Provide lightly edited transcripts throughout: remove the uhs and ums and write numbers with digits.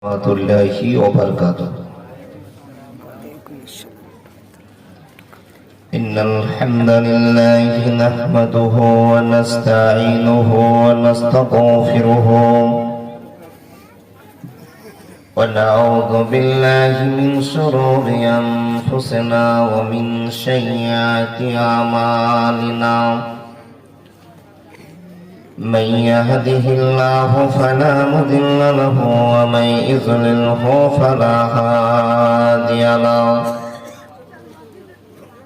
warahmatullahi wabarakatuh. Innal hamdalillah nahmaduhu wa nasta'inuhu wa nastaghfiruhu wa na'udzu billahi min shururi anfusina wa min sayyiati a'malina. من يهده الله فلا مضل له ومن يضلله فلا هادي له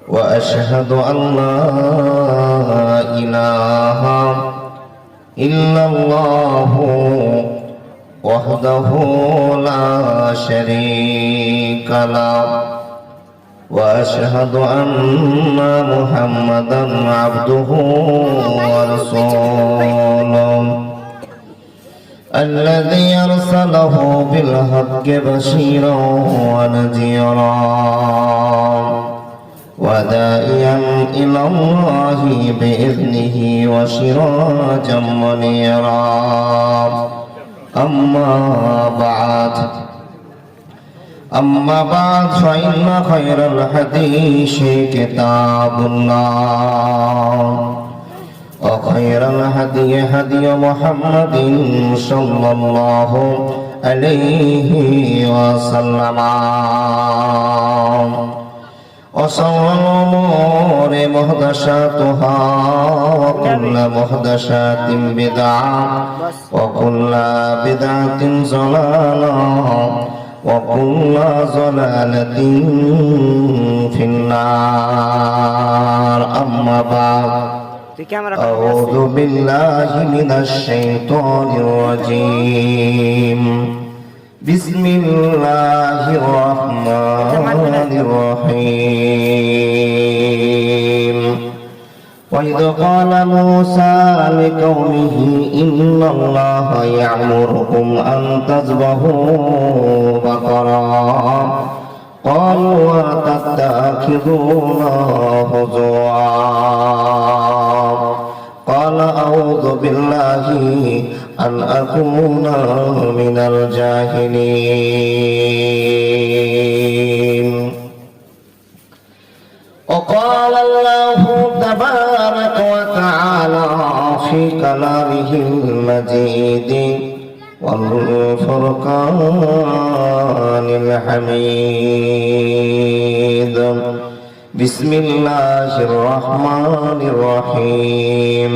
وأشهد أن لا إله إلا الله وحده لا شريك له وأشهد أن محمدا عبده ورسوله الذي أرسله بالحق بشيرا ونذيرا وداعيا إلى الله بإذنه وسراجا منيرا أما بعد فإن خير الحديث كتاب الله وخير الهدي هدي محمد صلى الله عليه وسلم وشر الأمور محدثاتها وكل محدثات بدعة وكل بدعة ضلالة وكل ضلالة في النار. أما بعد أعوذ بالله من الشيطان الرجيم. بسم الله الرحمن الرحيم. وإذ قال موسى لقومه إن الله يأمركم أن تذبحوا بقرة قالوا أتتخذونا هزوا قال أعوذ بالله أن أكون من الجاهلين. وقال الله تبارك وتعالى في كلامه المجيد والفرقان الحميد. بسم الله الرحمن الرحيم.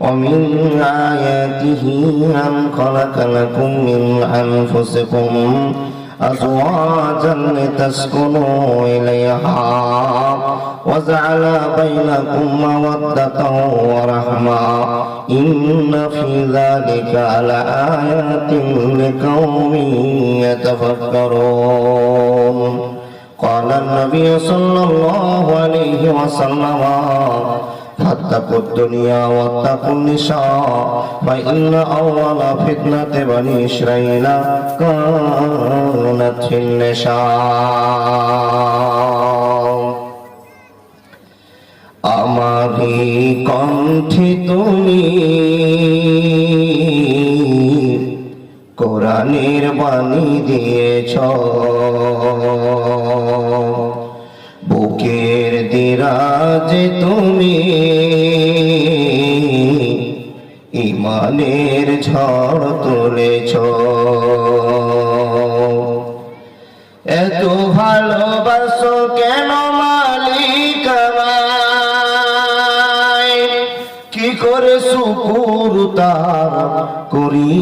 ومن آياته أن خلق لكم من أنفسكم أزواجا لتسكنوا إليها وجعل بينكم مودة ورحمة إن في ذلك لآيات لقوم يتفكرون. قال النبي صلى الله عليه وسلم فاتقوا الدنيا واتقوا النساء فإن أول فتنة بني إسرائيل كانت في النساء. আমারি কণ্ঠে তুমি কোরআনের বাণী দিয়েছ, বুকের দিরাজে তুমি ইমানের ঝড় তুলেছ। এত ভালোবাসো কেন মালিক আমায়, কি করে শুকুর তার করি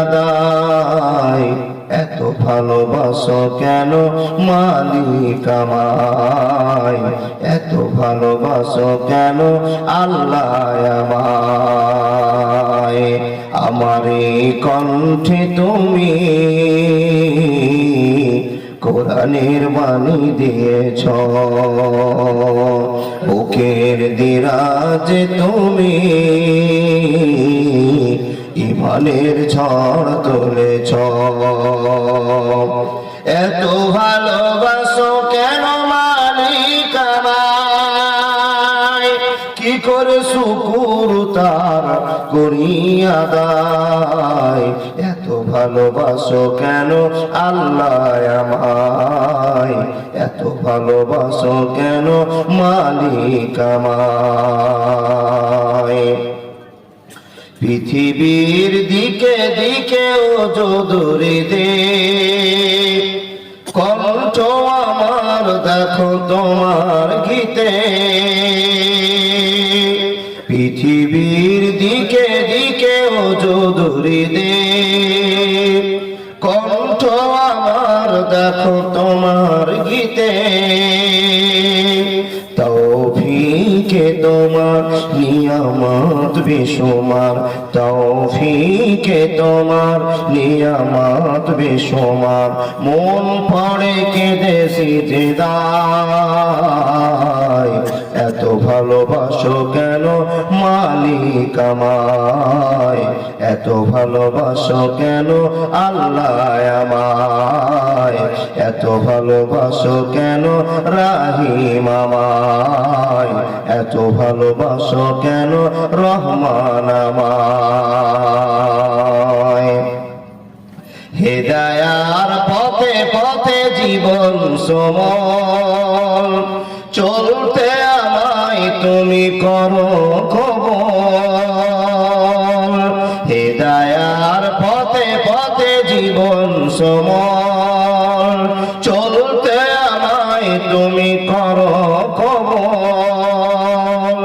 আদায়। এত ভালোবাসো কেন মালিক আমায়, এত ভালোবাসো কেন আল্লাহ আমায়। আমার এই কণ্ঠে তুমি কোরআনের বাণী দিয়েছ, বুকের দিরাজে তুমি ইমানের ঝড় তুলেছ। এত ভালোবাসো কেন মালিক আমায়, কি করে শুকুর তার করি আদায়। এত ভালো ভালোবাসো কেন আল্লাহ আমায়, এত ভালোবাসো কেন মালিক আমায়। পৃথিবীর দিকে দিকে ও দূরে দে, কণ্ঠ আমার দেখো তোমার গীতে। পৃথিবীর দিকে দিকে ও দূরে দে, কণ্ঠ আমার দেখো তোমার গীতে। তৌফিকে তোমার নিয়ামত বেশুমার, তৌফিকে তোমার নিয়ামত বেশুমার। মন পড়ে কেঁদেছি যে দায়, এত ভালোবাসো কেন মালিক আমায়, এত ভালোবাসো কেন আল্লাহ আমায়, এত ভালোবাসো কেন রাহিম আমায়, এত ভালোবাসো কেন রহমান আমায়। হেদায়ার পথে পথে জীবন সমল, চলতে আমায় তুমি করো কবুল। হেদায়ার পথে পথে জীবন সমল, চলতে আমায় তুমি করো কবুল।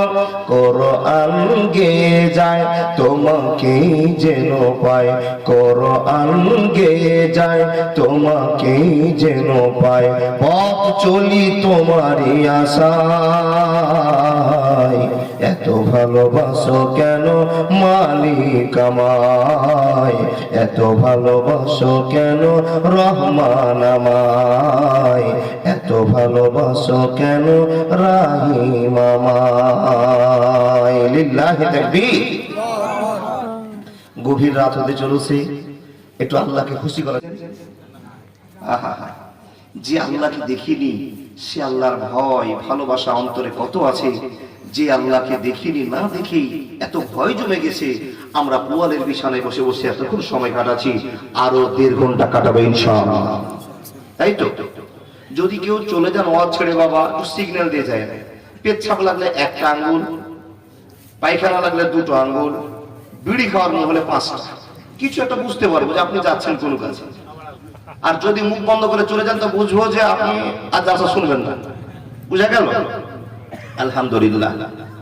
কোরআন গেয়ে যায় তোমাকে যেন পায়, কোরআন গেয়ে যায় তোমাকে যেন পায়। পথ চলি তোমারই আশায়, এত ভালোবাসো কেন মালিক আমায়, এত ভালোবাসো কেন রহমান আমায়, এত ভালোবাসো কেন রাহিম আমায়। লিল্লাহি তাকবীর। গভীর রাত হতে চলেছে, একটু আল্লাহকে খুশি করা। আহা, যে আল্লাহকে দেখিনি সে আল্লাহর ভয় ভালোবাসা অন্তরে কত আছে। যে আল্লাহকে দেখিনি না দেখি এত ভয় জমে গেছে, আমরা পোয়ালের বিছানায় বসে বসে এতক্ষণ সময় কাটাচ্ছি, আরো 1.5 ঘন্টা কাটাবে ইনশাআল্লাহ। তাই তো, যদি কেউ চলে যান ওয়াজ ছেড়ে বাবা, একটু সিগন্যাল দিয়ে যায়। পেচ্ছাপ লাগলে 1টা আঙ্গুল, পায়খানা লাগলে 2টো আঙ্গুল, বিড়ি খাওয়ার মুখ হলে 5টা, কিছু একটা বুঝতে পারবো যে আপনি যাচ্ছেন কোনো কাছে। আর যদি মুখ বন্ধ করে চলে যান তো বুঝবো যে আপনি আজ আসা শুনবেন না। বুঝা গেল? আলহামদুলিল্লাহ।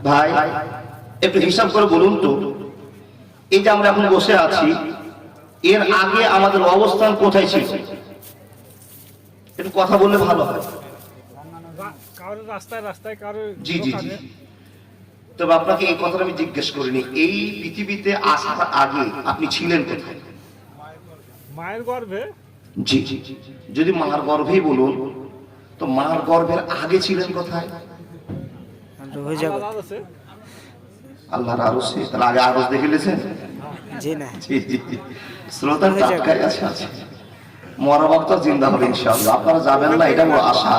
ভাই একটু হিসাব করে বলুন তো, এই যে আমরা এখন বসে আছি, এর আগে আমাদের অবস্থান কোথায় ছিল? একটু কথা বললে ভালো হয়। জি জি জি। তবে আপনাকে এই কথাটা আমি জিজ্ঞেস করিনি, এই পৃথিবীতে আসার আগে আপনি ছিলেন কোথায়? মায়ের গর্ভে। জি, যদি মার গর্ভেই বলুন তো মার গর্ভের আগে ছিলেন কোথায়? আল্লাহর আরশে। তাহলে আগে আরশ দেখে নিয়েছেন? জি না। জি জি। শ্রোতার টাটকাই আছে। মরা বক্তা জিন্দা হবে ইনশাআল্লাহ। আপনারা যাবেন না এটা বড় আশা।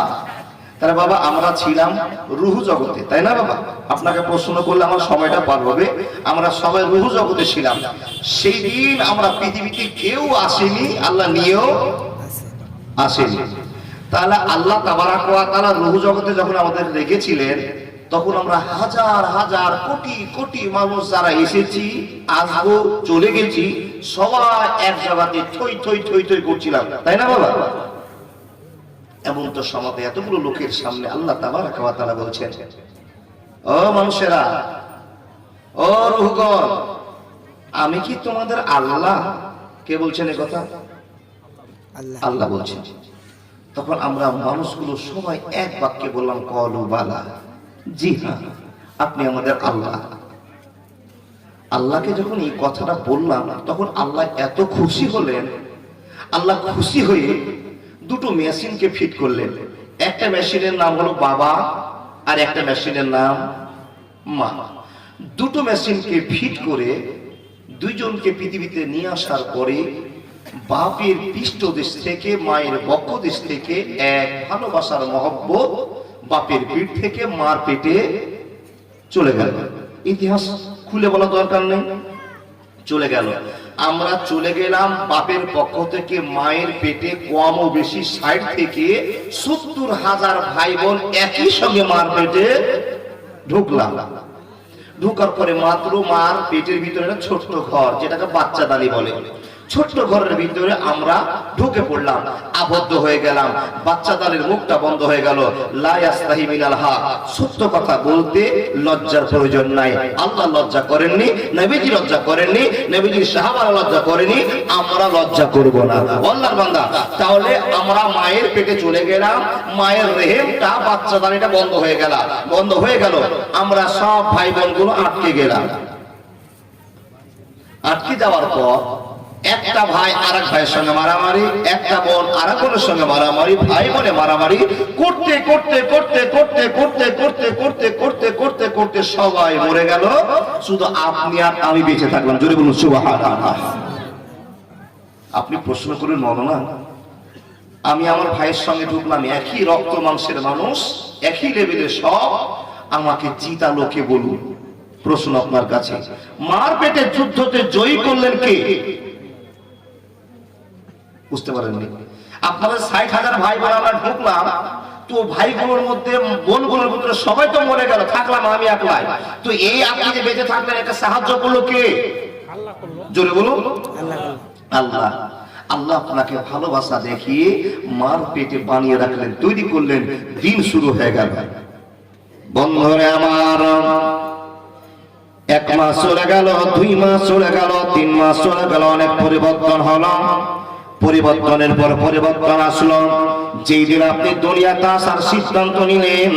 তাহলে বাবা আমরা ছিলাম রুহু জগতে, তাই না বাবা? আপনাকে প্রশ্ন করলে আমার সময়টা পার হবে। আমরা সবাই রুহু জগতে ছিলাম। সেই দিন আমরা পৃথিবীতে কেউ আসেনি, আল্লাহ নিয়েও আসেনি। তাহলে আল্লাহ তাবারাক ওয়া তাআলা রুহু জগতে যখন আমাদের রেখেছিলেন, তখন আমরা হাজার হাজার কোটি কোটি মানুষ যারা এসেছি, আসবো, চলে গেছি, সবাই এক জায়গাতে থই থই থই থই করছিলাম, তাই না বাবা? এমন তো সমাজে এতগুলো লোকের সামনে আল্লাহ তাবারাক ওয়া তাআলা বলছেন, ও মানুষেরা, ও রূহগণ, আমি কি তোমাদের আল্লাহ? কে বলছেন এই কথা? আল্লাহ বলছেন। তখন আমরা মানুষগুলো সবাই এক বাক্যে বললাম, কলু বালা, জি হ্যাঁ, আপনি আমাদের আল্লাহ। আল্লাহকে যখন এই কথাটা বললাম, তখন আল্লাহ এত খুশি হলেন। আল্লাহ খুশি হয়ে 2টো মেশিনকে ফিট করলেন। একটা মেশিনের নাম হলো বাবা, আর একটা মেশিনের নাম মা। 2টো মেশিনকে ফিট করে 2জনকে পৃথিবীতে নিয়ে আসার পরে বাপের পৃষ্ঠদেশ থেকে, মায়ের বক্ষদেশ থেকে এক ভালোবাসার মহব্বত বাপের পিঠ থেকে মার পেটে চলে গেল। ইতিহাস খুলে বলা দরকার নেই, চলে গেল। আমরা চলে গেলাম বাপের পক্ষ থেকে মায়ের পেটে কম ও বেশি 60 থেকে 70,000 ভাই বোন একই সঙ্গে মার পেটে ঢুকলাম। ঢুকার পরে মাত্র মার পেটের ভিতরে একটা ছোট্ট ঘর, যেটাকে বাচ্চাদানি বলে, ছোট্ট ঘরের ভিতরে আমরা ঢুকে পড়লাম, আবদ্ধ হয়ে গেলাম। বাচ্চাদানির মুখটা বন্ধ হয়ে গেল। লা ইয়াস্তাহি মিনাল হক, সত্য কথা বলতে লজ্জার প্রয়োজন নাই। আল্লাহ লজ্জা করেননি, নবীজি লজ্জা করেননি, নবীজির সাহাবারা লজ্জা করেনি, আমরা লজ্জা করব না। আল্লাহর বান্দা, তাহলে আমরা মায়ের পেটে চলে গেলাম, মায়ের রেহেমটা বাচ্চাদানিটা বন্ধ হয়ে গেল, বন্ধ হয়ে গেল। আমরা সব ভাই বোনগুলো আটকে গেলাম। আটকে যাওয়ার পর একটা ভাই আরেক ভাইয়ের সঙ্গে মারামারি, একটা বোন আরেক বোনের সঙ্গে মারামারি, ভাই বোনে মারামারি করতে করতে করতে করতে করতে করতে করতে করতে করতে করতে সবাই মরে গেল, শুধু আপনি আর আমি বেঁচে থাকলাম। জোরে বলুন সুবহানাল্লাহ। আপনি প্রশ্ন করেন মৌলানা, আমি আমার ভাইয়ের সঙ্গে ঢুকলাম, একই রক্ত মাংসের মানুষ, একই লেভেলের সব, আমাকে জিতা লোকে বলুন। প্রশ্ন আপনার কাছে, মার পেটে যুদ্ধতে জয়ী করলেন কে? বুঝতে পারেননি? আপনাদের 60,000 ভাই বোন আমরা ঢুকলাম, তো ভাইগুলোর মধ্যে বোনগুলোর ভিতরে সবাই তো মরে গেল, থাকলাম আমি একলাই। তো এই আপনি যে বেঁচে থাকলেন, এটা সাহায্য করলো কে? আল্লাহ করলো। জোরে বলুন আল্লাহ। আল্লাহ আপনাকে ভালোবাসা দেখিয়ে মার পেটে বানিয়ে রাখলেন, তৈরি করলেন, দিন শুরু হয়ে গেল। বন্ধুরে আমার, 1 মাস চলে গেল, 2 মাস চলে গেল, 3 মাস চলে গেল, অনেক পরিবর্তন হলো। পরিবর্তনের পর পরিবর্তন আসলো। যেই দিন আপনি দুনিয়াতে আসার সিদ্ধান্ত নিলেন,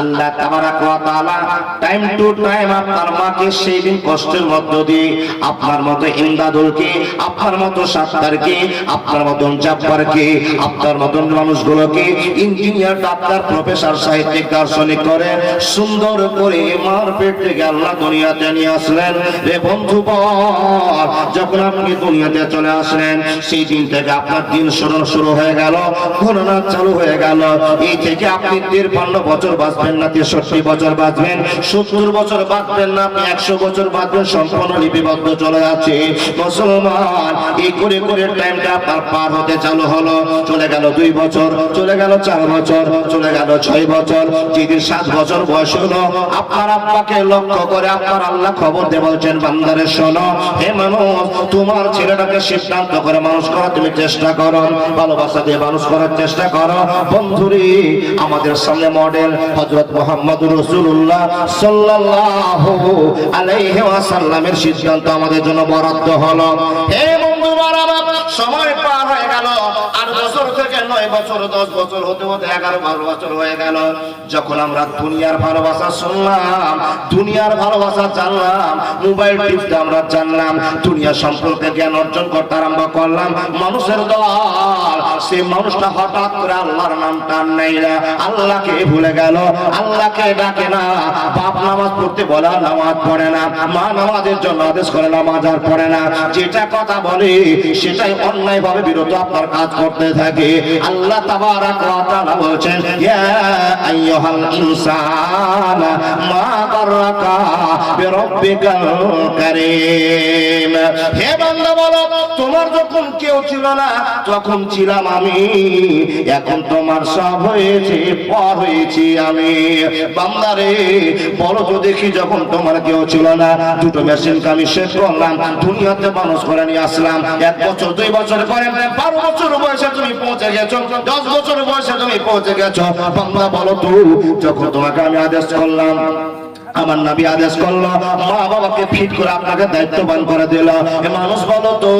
আল্লাহ তাবারাক ওয়া তাআলা টাইম টু টাইম আপনার মাকে সেই দিন কষ্টের মধ্য দিয়ে, আপনার মতো ইমদাদুলকে, আপনার মতো সাত্তারকে, আপনার মতন জাব্বারকে, আপনার মতন মানুষগুলোকে ইঞ্জিনিয়ার, ডাক্তার, প্রফেসর, সাহিত্যিক, দার্শনিক করে সুন্দর করে মার পেট থেকে আল্লাহ দুনিয়াতে নিয়ে আসলেন। রে বন্ধুগণ, যখন আপনি দুনিয়াতে চলে আসলেন, সেই দিন থেকে আপনার দিন শুরু হয়ে গেল, গণনা চালু হয়ে গেল। এই থেকে আপনি 53 বছর বাঁচবেন না, 63 বছর বাঁচবেন, 70 বছর বাঁচবেন না, আপনি 100 বছর বাঁচবেন, সম্পূর্ণ লিপিবদ্ধ চলে যাচ্ছে। মুসলমান, এই করে করে টাইমটা আপনার পার হতে চালু হলো। চলে গেল 2 বছর, চলে গেল 4 বছর, চলে গেল 6 বছর। যেদিন 7 বছর বয়স হলো, আপনার আব্বাকে লক্ষ্য করে আপনার আল্লাহ খবর দিয়ে বলছেন, বান্দারে শোনো, হে মানুষ, তোমার ছেলেটাকে সিদ্ধান্ত করে মানুষ করার তুমি চেষ্টা করো, ভালোবাসা দিয়ে মানুষ করার চেষ্টা করো। বন্ধুরে, আমাদের সামনে মডেল হযরত মুহাম্মদুর রাসূলুল্লাহ সাল্লাল্লাহু আলাইহি ওয়াসাল্লামের সিদ্ধান্ত আমাদের জন্য বরাদ্দ হলো। হে বন্ধুরা, সময় পার হয়ে গেল, 8 বছর থেকে 9 বছর, 10 বছর হতে হতে 11-12 বছর হয়ে গেল। যখন আমরা দুনিয়ার ভালোবাসা শুনলাম, দুনিয়ার ভালোবাসা জানলাম, মোবাইল টিপতে আমরা জানলাম, দুনিয়া সম্পর্কে জ্ঞান অর্জন করতে আরম্ভ করলাম, মানুষের দল, সেই মানুষটা হঠাৎ করে আল্লাহর নামটা নেই না, আল্লাহকে ভুলে গেল, আল্লাহকে ডাকে না, বাপ নামাজ পড়তে বলে নামাজ পড়ে না, মা নামাজের জন্য আদেশ করে নামাজ আর পড়ে না, যেটা কথা বলে সেটাই অন্যায় ভাবে বিরত আপনার কাজ করতে থাকে। আল্লাহ তাবারাক ওয়া তাআলা বলছেন, ইয়া আইয়ুহাল ইনসান মা গাররাকা বিরাব্বিকাল কারীম। হে বান্দা বলো, তোমার যখন কেউ ছিল না তখন ছিলাম আমি, এখন তোমার সব হয়েছে, পর হয়েছি আমি। বান্দারে বলো তো দেখি, যখন তোমার কেউ ছিল না, 2টো মেশিনকে আমি শেষ করলাম, দুনিয়াতে মানুষ করে নিয়ে আসলাম, 1 বছর 2 বছর করে 12 বছর বয়সে তুমি পৌঁছে গেছো, 10 বছর বয়সে তুমি পৌঁছে গেছো। বান্দা বলো তো, যখন তোমাকে আমি আদেশ করলাম, আমার নবী আদেশ করলো, মা বাবাকে ফিট করে আপনাকে দায়িত্ববান করে দিল, মানুষ বলো তো,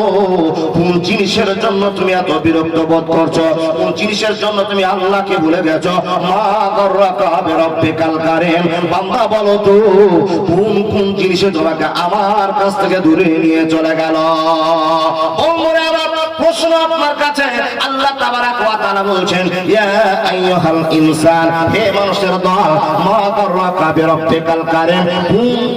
কোন জিনিসের জন্য তুমি এত বিরক্ত বোধ করছো? কোন জিনিসের জন্য তুমি আল্লাহকে ভুলে গেছো? মা গাররাকা বিরাব্বিকাল কারীম। বান্দা বলো তো, কোন জিনিসে তোমাকে আমার কাছ থেকে দূরে নিয়ে চলে গেল? প্রশ্ন আপনার কাছে, আল্লাহ তাবারাক ওয়া তাআলা বলছেন, ইয়া আইয়ুহাল ইনসান, হে মানুষের দল, মা গাররাকা বিরাব্বিকাল কারীম,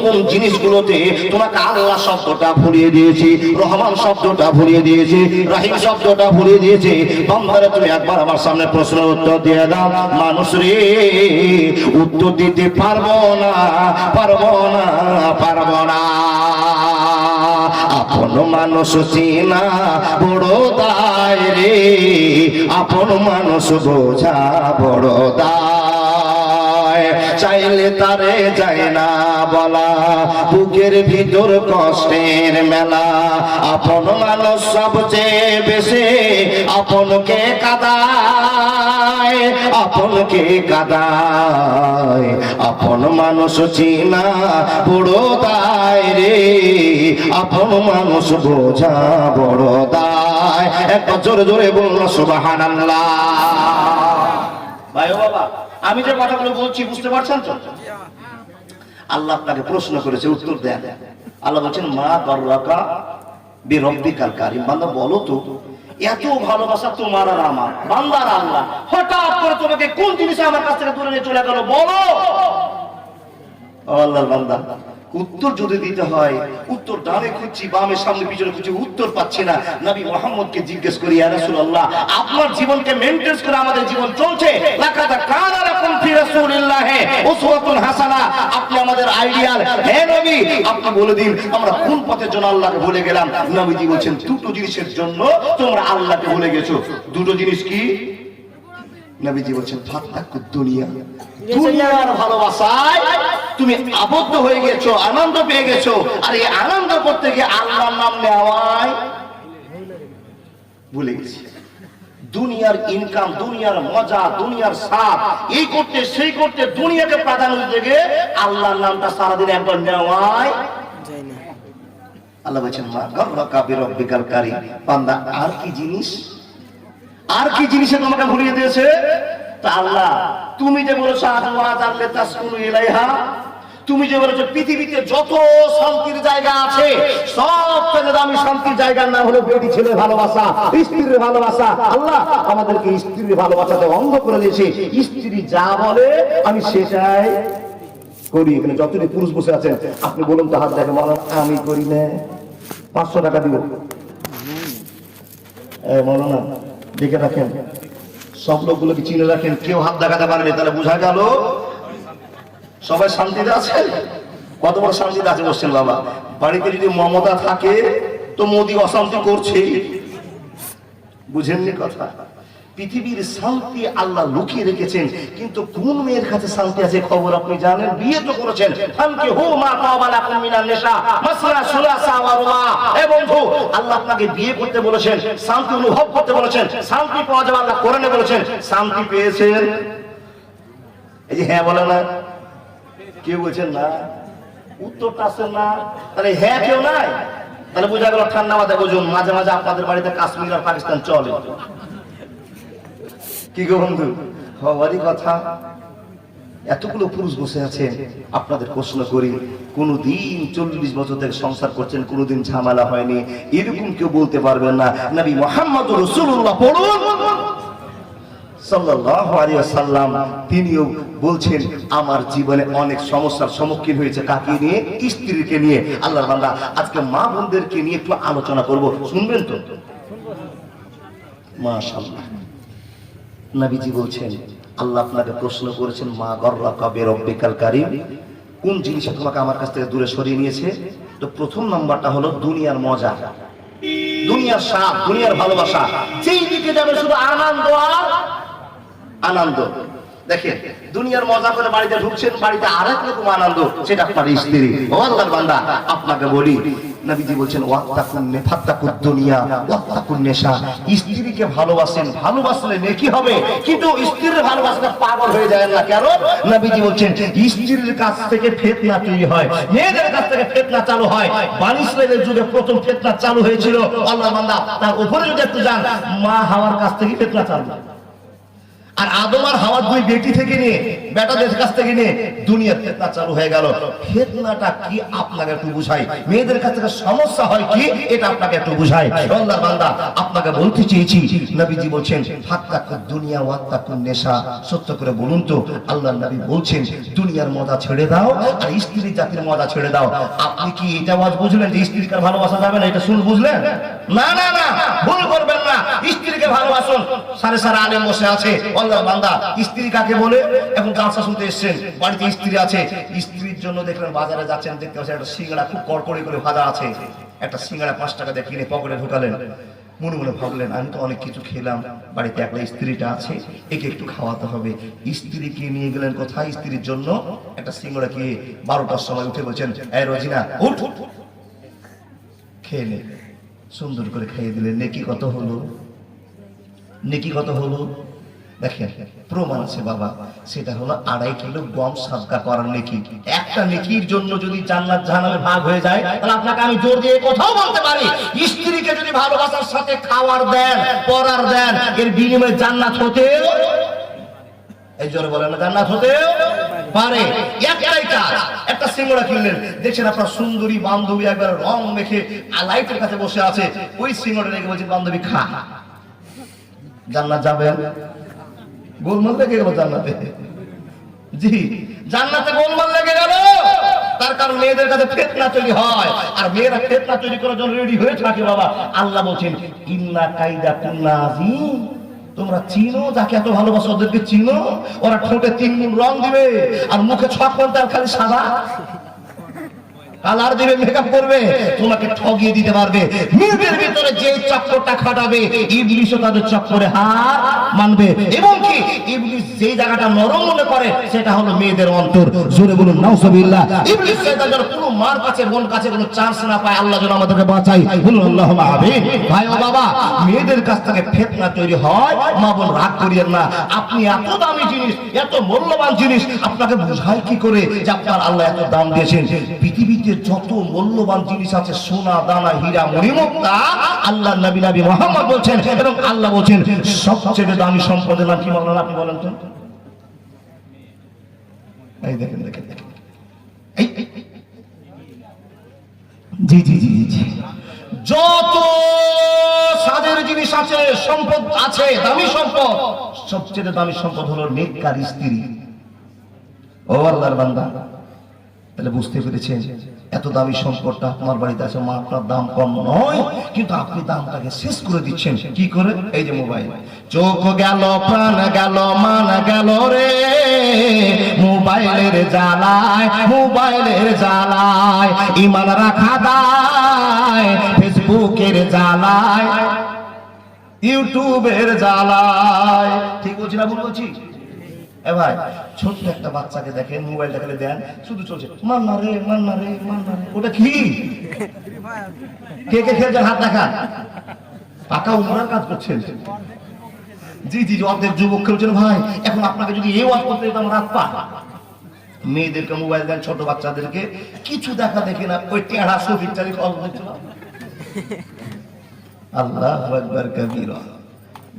কোন জিনিসগুলোতে তোমাকে আল্লাহ শব্দটা ভুলিয়ে দিয়েছি, রহমান শব্দটা ভুলিয়ে দিয়েছি, রহিম শব্দটা ভুলিয়ে দিয়েছি? বান্দারে, তুমি একবার আমার সামনে প্রশ্নের উত্তর দিয়ে দাও। মানুষ রে, উত্তর দিতে পারবো না, পারবো না, পারবো না। আপন মানুষ চিনা বড় দায় রে, আপন মানুষ বোঝা বড় দায়। চাইলে তারে যায় না বলা, বুকের ভিতর কষ্টের মেলা। আপন মানুষ সবচেয়ে বেশি আপনকে কাঁদায়, আপনকে কাঁদায়। আপন মানুষ চিনা বড় দায় রে, আপন মানুষ বোঝা বড় দায়। একবার জোরে জোরে বলল সুবহানাল্লাহ। ভাই ও বাবা, আমি যে কথাগুলো বলছি বুঝতে পারছেন তো? আল্লাহ আপনাকে প্রশ্ন করেছে, উত্তর দেন। আল্লাহ বলছেন মা গর্রাকা বিরব্বিকাল কারীম। বান্দা বলো তো, এত ভালোবাসা তোমার আর আমার, বান্দার আল্লাহ হঠাৎ করে তোমাকে কোন জিনিস আমার কাছ থেকে দূরে নিয়ে চলে গেল বলো। আল্লাহর বান্দা, উত্তর যদি দিতে হয়, উত্তর ডানে খুঁজছি, বামে, সামনে, পিছনে খুঁজছি, উত্তর পাচ্ছি না। নবী মুহাম্মদকে জিজ্ঞেস করি, ইয়া রাসূলুল্লাহ, আপনার জীবনকে মেইনটেইন করে আমাদের জীবন চলছে। লাকাদ কানা লাকুম ফি রাসূলিল্লাহি উসওয়াতুন হাসানাহ। আপনি আমাদের আইডিয়াল। হে নবী, আপনি বলে দিন আমরা কোন পথের জন্য আল্লাহকে ভুলে গেলাম। নবীজি বলছেন দুটো জিনিসের জন্য তোমরা আল্লাহকে ভুলে গেছো। দুটো জিনিস কি? নবীজি বলছেন ফাত্তাকুদ দুনিয়া, দুনিয়ার ভালোবাসায় তুমি আবদ্ধ হয়ে গেছো, আনন্দ পেয়ে গেছো। আর এই আনন্দ করতে গিয়ে আল্লাহর নাম নেওয়ায় ভুলে গেছি। দুনিয়ার ইনকাম, দুনিয়ার মজা, দুনিয়ার স্বাদ, এই করতে সেই করতে দুনিয়াকে প্রাধান্য দিতে গিয়ে আল্লাহর নামটা সারাদিন একবার নেওয়ায় যায় না। আল্লাহ বলছেন মা গর্রাকা বিরব্বিকাল কারীম। বান্দা, আর কি জিনিস, আর কি জিনিসে তোমাকে ভুলিয়ে দিয়েছে? তা আল্লাহ, তুমি যে বলেছো তুমি যে বলেছো পৃথিবীতে যত শান্তির জায়গা আছে সব থেকে দামি শান্তির জায়গার নাম হলো বেটি ছেলে ভালোবাসা, স্ত্রীর ভালোবাসা। আল্লাহ আমাদেরকে স্ত্রীর ভালোবাসাতে অন্ধ করে দিয়েছে। স্ত্রী যা বলে আমি সেটাই করি। এখানে যতটি পুরুষ বসে আছেন আপনি বলুন তো, হাত দেখে বলেন আমি করি না, 500 টাকা দিব। মৌলানা দেখে রাখেন, সব লোকগুলোকে চিনে রাখেন, কেউ হাত দেখাতে পারেনি, তাহলে বোঝা গেল সবাই শান্তিতে আছে। কত বড় শান্তিতে আছে বলছেন বাবা। বাড়িতে যদি মমতা থাকে তো মোদি অশান্তি করছে, বুঝেননি কথা? পৃথিবীর শান্তি আল্লাহ লুকিয়ে রেখেছেন, কিন্তু কোন মেয়ের কাছে শান্তি আছে খবর আপনি জানেন? বিয়ে তো করেছেন, ফানকি হু মা তাওবা লাকুম মিনান নিসা মাসনা সুলাসা ওয়া রুবা। এ বন্ধু, আল্লাহ আপনাকে বিয়ে করতে বলেছেন, শান্তি অনুভব করতে বলেছেন, শান্তি পাওয়া যাবে আল্লাহ কোরআনে বলেছেন। শান্তি পেয়েছেন? এই যে হ্যাঁ বলে না, কেউ বলছেন না, উত্তরটা আসেন না, তাহলে হ্যাঁ কেউ নাই। তাহলে বোঝা গেল ঠান্ডা মাথায় বুঝুন, মাঝে মাঝে আপনাদের বাড়িতে কাশ্মীর আর পাকিস্তান চলে। কি গো বন্ধু, হওয়ারই কথা। এতগুলো পুরুষ বসে আছেন, আপনাদের প্রশ্ন করি, কোনদিন 40 বছর থেকে সংসার করছেন, কোনদিন ঝামেলা হয়নি, এরকম কেউ বলতে পারবেন না? নবী মুহাম্মদ রাসূলুল্লাহ পড়ুন সাল্লাল্লাহু আলাইহি ওয়াসাল্লাম, তিনিও বলছেন আমার জীবনে অনেক সমস্যার সম্মুখীন হয়েছে। কাকে নিয়ে? স্ত্রীকে নিয়ে। আল্লাহর বান্দা, আজকে মা বোনদেরকে নিয়ে একটু আলোচনা করব, শুনবেন তো? মাশাআল্লাহ। নবীজি বলছেন আল্লাহ আপনাকে প্রশ্ন করেছেন মা গর্রাকা বিরব্বিকাল কারীম, কোন জিনিসটা তোমাকে আমার কাছ থেকে দূরে সরিয়ে নিয়েছে? তো প্রথম নাম্বারটা হলো দুনিয়ার মজা, দুনিয়ার স্বাদ, দুনিয়ার ভালোবাসা। যেই দিকে যাবে শুধু আনন্দ আর আনন্দ। দেখেন, দুনিয়ার মজা করে বাড়িতে ঢুকছেন, বাড়িতে আরেক রকম আনন্দ, সেটা আপনার স্ত্রী। ও আল্লাহর বান্দা, আপনাকে বলি, নবীজি বলছেন ওয়াত্তাকুন ফাত্তাকুদ দুনিয়া ওয়াত্তাকুন নিসা। স্ত্রীকে ভালোবাসেন, ভালোবাসলে নেকি হবে, কিন্তু স্ত্রীর ভালোবাসলে পাগল হয়ে যায় না। কেন? নবীজি বলছেন স্ত্রীর কাছ থেকে ফিতনা তৈরি হয়, মেয়েদের কাছ থেকে ফিতনা চালু হয়। বনি ইসরাইলের যুগে প্রথম ফিতনা চালু হয়েছিল, আল্লাহর বান্দা, তার উপরে যদি একটু যান, মা হাওয়ার কাছ থেকে ফিতনা চালু। আর আদম আর হাওয়া দুই বেটি থেকে নিয়ে, বেটাদের কাছ থেকে নিয়ে দুনিয়ার ফিতনা চালু হয়ে গেল। ফিতনাটা কি আপনাকে একটু বুঝাই, মেয়েদের কাছ থেকে সমস্যা হয় কি এটা আপনাকে একটু বুঝাই। আল্লাহর বান্দা, আপনাকে বলতে চেয়েছি, নবীজি বলছেন ফাত্তাকুদ দুনিয়া ওয়াত্তাকুন নিসা। সত্য করে বলুন তো, আল্লাহর নবী বলছেন দুনিয়ার মজা ছেড়ে দাও আর স্ত্রী জাতির মজা ছেড়ে দাও। আপনি কি এটা আওয়াজ বুঝলেন যে স্ত্রীকে ভালোবাসা যাবে না? এটা শুন বুঝলেন? না না না, ভুল করবেন না। স্ত্রীকে স্ত্রীকে ভালোবাসুন। সারে সারে আলেম বসে আছে, আল্লাহর বান্দা। স্ত্রী কাকে বলে? এখন জালসা শুনতে এসেছেন, বাড়িতে স্ত্রী আছে, স্ত্রীর জন্য দেখলেন বাজারে যাচ্ছেন, দেখতে পাচ্ছেন একটা সিঙ্গাড়া খুব কড়কড়ি করে ভাজা আছে, একটা সিঙ্গাড়া 5 টাকা দিয়ে কিনে পকেটে ঢুকালেন। মনে মনে ভাবলেন আমি তো অনেক কিছু খেলাম, বাড়িতে একলা স্ত্রীটা আছে, একে একটু খাওয়াতে হবে। স্ত্রীকে নিয়ে গেলেন কোথায়? স্ত্রীর জন্য একটা সিঙ্গাড়া খেয়ে 12টার সময় উঠে বলছেন, এই রোজিনা উঠ, খেয়ে নে। সুন্দর করে খাইয়ে দিলেন। নেকি কত হলো? নেকি কত হলো? দেখেন প্রমাণ আছে বাবা, সেটা হলো 2.5 কিলো গম সাদকা করার নেকি। একটা নেকির জন্য যদি জান্নাত জাহান্নামে ভাগ হয়ে যায়, তাহলে আপনাকে আমি জোর দিয়ে কোথাও বলতে পারি, স্ত্রীকে যদি ভালোবাসার সাথে খাওয়ার দেন, পরার দেন, এর বিনিময়ে জান্নাত হতেও, এই জোরে বলেন না, জান্নাত হতেও পারে। একটাই কাজ, একটা সিঙ্গাড়া কিনলেন, দেখছেন আপনার সুন্দরী বান্ধবী একবার রং মেখে লাইটের কাছে বসে আছে, ওই সিঙ্গাড়া রেখে বলছেন বান্ধবী খা, জান্নাত যাবেন? গোলমাল লেগে গেল জান্নাতে। জি, জান্নাতে গোলমাল লেগে গেল। তার কারণ মেয়েদের কাছে ফিতনা তৈরি হয়, আর মেয়েরা ফিতনা তৈরি করার জন্য রেডি হয়ে থাকে বাবা। আল্লাহ বলছেন ইন্না কাইদা কুন্না আযীম, তোমরা চিনো যাকে এত ভালোবাসো ওদেরকে চিনো। ওরা ঠোঁটে 3 গুণ রং দিবে আর মুখে 6 ঘন্টা খালি সাদা কালার দিবে, মেকআপ করবে, তোমাকে ঠগিয়ে দিতে পারবে। মেয়েদের ভিতরে যে চক্করটা খাটাবে, ইবলিশও তাদের চক্করে হার মানবে। এবং কি ইবলিশ যে জায়গাটা নরম মনে করে সেটা হলো মেয়েদের অন্তর। জোরে বলুন নাউজুবিল্লাহ। ইবলিশ শয়তানের কোনো মার কাছে বোন কাছে কোনো চান্স না পায়, আল্লাহ যেন আমাদেরকে বাঁচাই, বলুন আল্লাহুম্মা আমিন। ভাই ও বাবা, মেয়েদের কাছ থেকে ফিতনা তৈরি হয়, মা বোন রাগ করিয়েন না। আপনি এত দামি জিনিস, এত মূল্যবান জিনিস, আপনাকে বুঝাই কি করে যে আপনার আল্লাহ এত দাম দিয়েছেন? পৃথিবীতে যত মূল্যবান জিনিস আছে, সোনা দানা হীরা মণিমুক্তা, আল্লাহ নবী মুহাম্মদ বলছেন, এবং আল্লাহ বলছেন সবচেয়ে দামি সম্পদের নাম কি? বলেন, আপনি বলেন তো। এই দেখেন দেখেন দেখেন, জি জি জি জি, যত সাজের জিনিস আছে, সম্পদ আছে, দামি সম্পদ, সবচেয়ে দামি সম্পদ হলো নেককার স্ত্রী। ও আল্লাহর বান্দা, তাহলে বুঝতে পেরেছেন এত দামি সম্পদটা আপনার বাড়িতে আছে, মা আপনার দাম কম নয়, কিন্তু আপনি দামটাকে শেষ করে দিচ্ছেন কি করে? এই যে মোবাইল, চোখ গেল, প্রাণ গেল, মান গেল রে মোবাইলের জ্বালায়, মোবাইলের জ্বালায়, ইমান রাখা দায় ফেসবুকের জ্বালায়, ইউটিউবের জ্বালায়। ঠিক বলছি না ভুল বলছি? এ ভাই, ছোট্ট একটা বাচ্চাকে দেখেন, মোবাইল দেখালে দেন, শুধু চলছে মান্না রে মান্না রে মান্না রে। ওটা কি? কে কে খেলছেন হাত দেখা? পাকা উমরার কাজ করছেন। জি জি, অর্ধেক যুবক খেলছেন। ভাই এখন আপনাকে যদি এই ওয়াজ করতে দিতাম রাত পা। মেয়েদেরকে মোবাইল দেন, ছোট বাচ্চাদেরকে কিছু দেখা দেখে না, ওই টেড়া ছবির চালি খবর দেখছিল। আল্লাহু আকবার কাবীরা।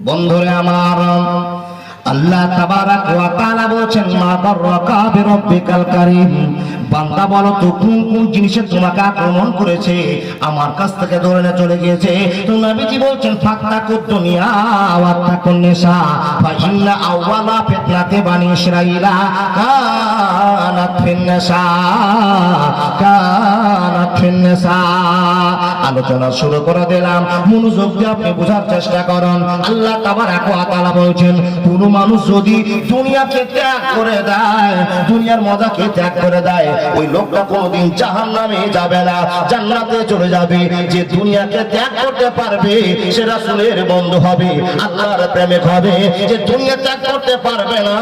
বন্ধুরে আমার, আল্লাহ তাবারাক ওয়া তাআলা বলেছেন মা বাররাকা বিরাব্বিকাল কারীম, বান্দা বলো তো কোন কোন জিনিসে তোমাকে আক্রমণ করেছে, আমার কাছ থেকে ধরে নিয়ে চলে গিয়েছে। তো নবীজি বলছেন ফাত্তাকুদ দুনিয়া ওয়া তাকুন নিসা ফা ইন্না আওয়ালা ফিতনাতি বানি ইসরাঈলা কানাত ফিন নিসা, কানাত ফিন নিসা। আলোচনা শুরু করে দিলাম, মনোযোগ দিয়ে আপনি বোঝার চেষ্টা করুন। আল্লাহ তাবারাক ওয়া তাআলা বলছেন কোন মানুষ যদি দুনিয়াকে ত্যাগ করে দেয়, দুনিয়ার মজাকে ত্যাগ করে দেয়, ওই লোকটা কোনোদিন জাহান্নামে যাবে না, জান্নাতে চলে যাবে। যে দুনিয়াকে ত্যাগ করতে পারবে সে রাসূলের বন্ধু হবে, আল্লাহর প্রেমিক হবে। যে দুনিয়া ত্যাগ করতে পারবে না,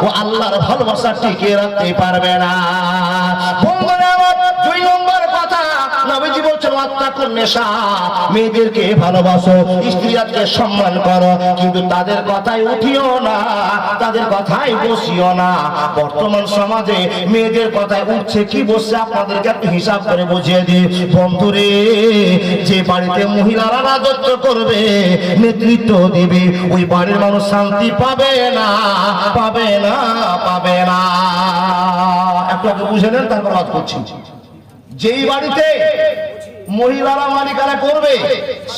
ও আল্লাহর ভালোবাসা টিকিয়ে রাখতে পারবে না। বন্ধুরা, 2 নম্বর কথা নবীজি বলছেন ওয়াত্তাকুন নিসা, মেয়েদেরকে ভালোবাসো, স্ত্রীকে সম্মান করো, কিন্তু তাদের কথায় উঠিও না, তাদের কথায় বসিও না। বর্তমান সমাজে মেয়েদের কথায় উঠছে কি বসছে আপনাদেরকে একটু হিসাব করে বুঝিয়ে দিই। বন্ধুরে, যে বাড়িতে মহিলারা রাজত্ব করবে, নেতৃত্ব দিবে, ওই বাড়ির মানুষ শান্তি পাবে না, পাবে না, পাবে না। একটু আগে বুঝে নেন, তারপর বাদ করছি। যেই বাড়িতে মহিলারা মালিকানা করবে,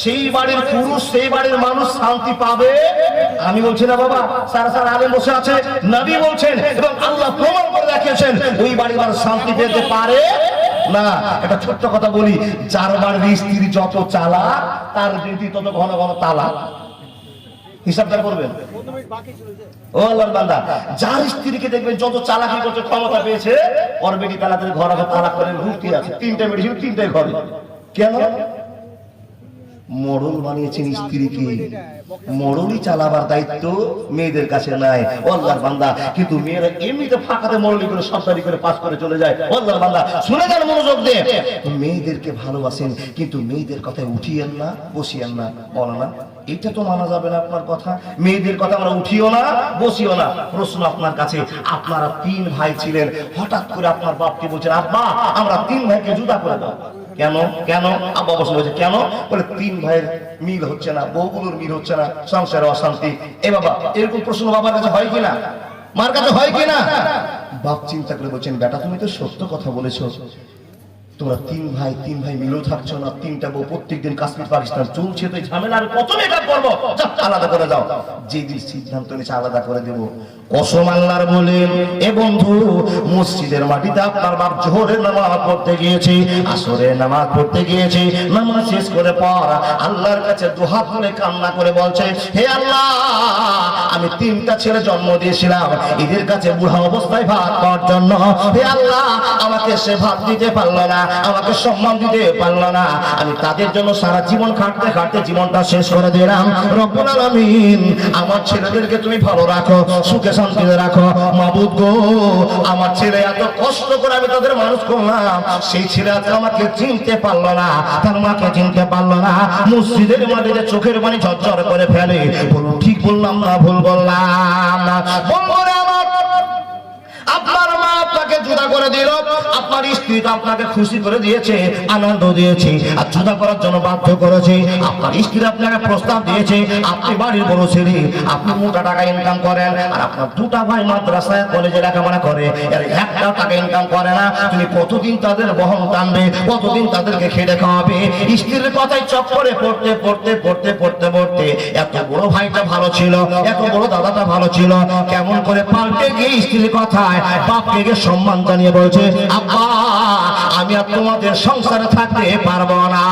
সেই বাড়ির পুরুষ, সেই বাড়ির মানুষ শান্তি পাবে। আমি বলছি না বাবা, সারা সারা আলেম বসে আছে, নবী বলছেন এবং আল্লাহ প্রমাণ করে দেখিয়েছেন, ওই বাড়ির মানুষ শান্তি পেতে পারে না। একটা ছোট্ট কথা বলি, যার বাড়ির স্ত্রী যত চালাক, তার ডিউটি তত ঘন ঘন তালাক। হিসাবটা করবেন। ও আল্লাহর বান্দা, যার স্ত্রীকে দেখবেন যত চালাকি করতে ক্ষমতা পেয়েছে, ওর বেটি তালাকের ঘর আগে তালাক করেন রুটি আছে, 3টে মেডিসিন 3টে ঘরে। কেন? মডল বানিয়েছেন স্ত্রীকে, মডলই চালাবার দায়িত্ব মেয়েদের কাছে নাই। ও আল্লাহর বান্দা, কিন্তু মেয়েরা এমনিতে ফাঁকাতে মডলি করে সরকারি করে পাস করে চলে যায়। ও আল্লাহর বান্দা, শুনে যান মনোযোগ দিয়ে, মেয়েদেরকে ভালোবাসেন কিন্তু মেয়েদের কথায় উঠিয়েন না, বসিয়েন না। বলো না, এটা তো মানা যাবে না আপনার কথা। মেয়েদের কথা আমরা উঠিও না, বসিও না। প্রশ্ন আপনার কাছে, আপনারা 3 ভাই ছিলেন, হঠাৎ করে আপনার বাপকে বলছেন, আব্বা আমরা 3 ভাইকে জুদা করে দাও। কেন? কেন? আব্বা বসে বলছে কেন? বলে 3 ভাইয়ের মিল হচ্ছে না, বউগুলোর মিল হচ্ছে না, সংসারে অশান্তি। এ বাবা, এরকম প্রশ্ন বাবার কাছে হয় কিনা, মার কাছে হয় কিনা? বাপ চিন্তা করে বলছেন, বেটা তুমি তো সত্য কথা বলেছো, তোমরা 3 ভাই মিলেও থাকছো না, 3টা বউ প্রত্যেকদিন কাশ্মীর পাকিস্তান চলছে, তো ঝামেলা আর কত মেকআপ করবো, আলাদা করে দাও। যেদিন সিদ্ধান্ত নিয়েছে আলাদা করে দেবো, কসম আল্লাহর বলেন এ বন্ধু, মসজিদের মাটিতে আপনার বাপ জোহরের নামাজ পড়তে গিয়েছে, আসরের নামাজ পড়তে গিয়েছে, নামাজ শেষ করে পর আল্লাহর কাছে দুহাত তুলে কান্না করে বলছে, হে আল্লাহ আমি 3টা ছেলে জন্ম দিয়েছিলাম, এদের কাছে বুড়া অবস্থায় ভাত খাওয়ার জন্য, হে আল্লাহ আমাকে সে ভাত দিতে পারলো না, আমাকে সম্মান দিতে পারলো না, আমি তাদের জন্য সারা জীবন খাটতে খাটতে জীবনটা শেষ করে দিলাম। রব্বুল আলামিন আমার ছেলেদেরকে তুমি ভালো রাখো, সুখে শান্তিতে রাখো। মাবুদ গো, আমার ছেলে এত কষ্ট করে আমি তাদের মানুষ করলাম, সেই ছেলে আজকে আমাকে চিনতে পারলো না, তার মাকে চিনতে পারলো না, মসজিদের মাটিতে চোখের পানি ঝরঝর করে ফেলে। বলুন ঠিক বললাম না ভুল বললাম? বন্ধুরা আমার, আপনার মা আপনাকে জুদা করে দিল, আপনার স্ত্রী তো আপনাকে খুশি করে দিয়েছে, আনন্দ দিয়েছে, আর জুদা করার জন্য বাধ্য করেছে। আপনার স্ত্রী আপনাকে প্রস্তাব দিয়েছে, আপনি বাড়ির বড় ছেলে, আপনি মোটা টাকা ইনকাম করেন, আর আপনার 2টা ভাই মাদ্রাসায় কলেজে লেখাপড়া করে, এর 1টা টাকা ইনকাম করে না। তুমি কতদিন তাদের বহন টানবে, কতদিন তাদেরকে খেটে খাওয়াবে? স্ত্রীর কথায় চক্করে পড়তে পড়তে পড়তে পড়তে পড়তে এত বড় ভাইটা ভালো ছিল, এত বড় দাদাটা ভালো ছিল, কেমন করে পাল্টে গিয়ে স্ত্রীর কথায় বাপকে সম্মান জানিয়ে বলছে, আব্বা আমি আর তোমাদের সংসারে থাকতে পারবো না।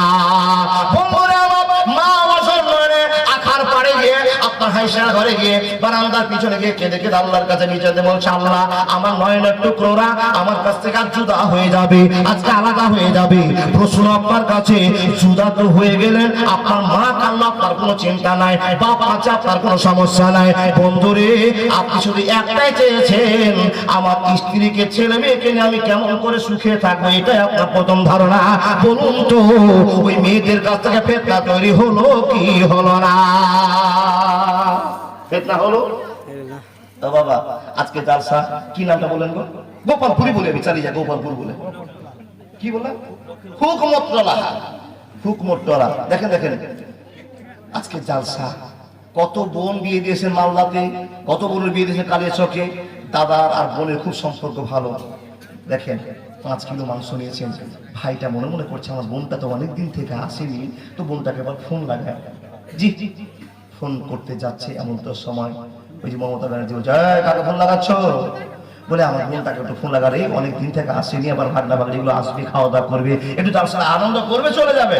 মা আখার পাড়ে গিয়ে আপনার হাইসার ঘরে গিয়ে বারান্দার পিছনে গিয়ে কেঁদে কেঁদে আল্লাহর কাছে নিচে বলছে, আল্লাহ আমার নয়নের টুকরোরা আমার কাছ থেকে আজ জুদা হয়ে যাবে, আজকে আলাদা হয়ে যাবে। প্রশ্ন আপনার কাছে, জুদা তো হয়ে গেলেন, আপনার মা কান্না, আপনার কোনো চিন্তা নাই, বাপ আছে, আপনার কোনো সমস্যা নাই। বন্ধুরে, আপনি শুধু একটাই চেয়েছেন, আমার স্ত্রীকে ছেলে মেয়েকে নিয়ে আমি কেমন করে সুখে থাকবো, এটাই আপনার প্রথম ধারণা। বলুন তো, ওই মেয়েদের কাছ থেকে ফিতনা তৈরি হলো কি হলো না? ফিতনা হলো। তো বাবা, আজকে জালসা কি নামটা বলেন গো? গোপালপুরি বলে, আমি চালিয়ে যাই, গোপালপুর বলে। কি বললাম? হুকমতলা, হুকমতলা। দেখেন দেখেন, আজকে জালসা, কত বোন বিয়ে দিয়েছেন মালদাতে, কত বোনের বিয়ে দিয়েছেন কালিয়াচকে। দাদার আর বোনের খুব সম্পর্ক ভালো। দেখেন 5 কিলো মাংস নিয়েছেন, ভাইটা মনে মনে করছে আমার বোনটা তো অনেকদিন থেকে আসেনি, তো বোনটাকে আবার ফোন লাগায়। জি ফোন করতে যাচ্ছে, এমন তো সময় ওই যে মমতা ব্যানার্জি বলছে, কাকে ফোন লাগাচ্ছ? বলে আমার বোনটাকে একটু ফোন লাগালে, অনেকদিন থেকে আসেনি, আবার ভাগনা ভাগনা এগুলো আসবে, খাওয়া দাওয়া করবে, একটু তার সাথে আনন্দ করবে, চলে যাবে।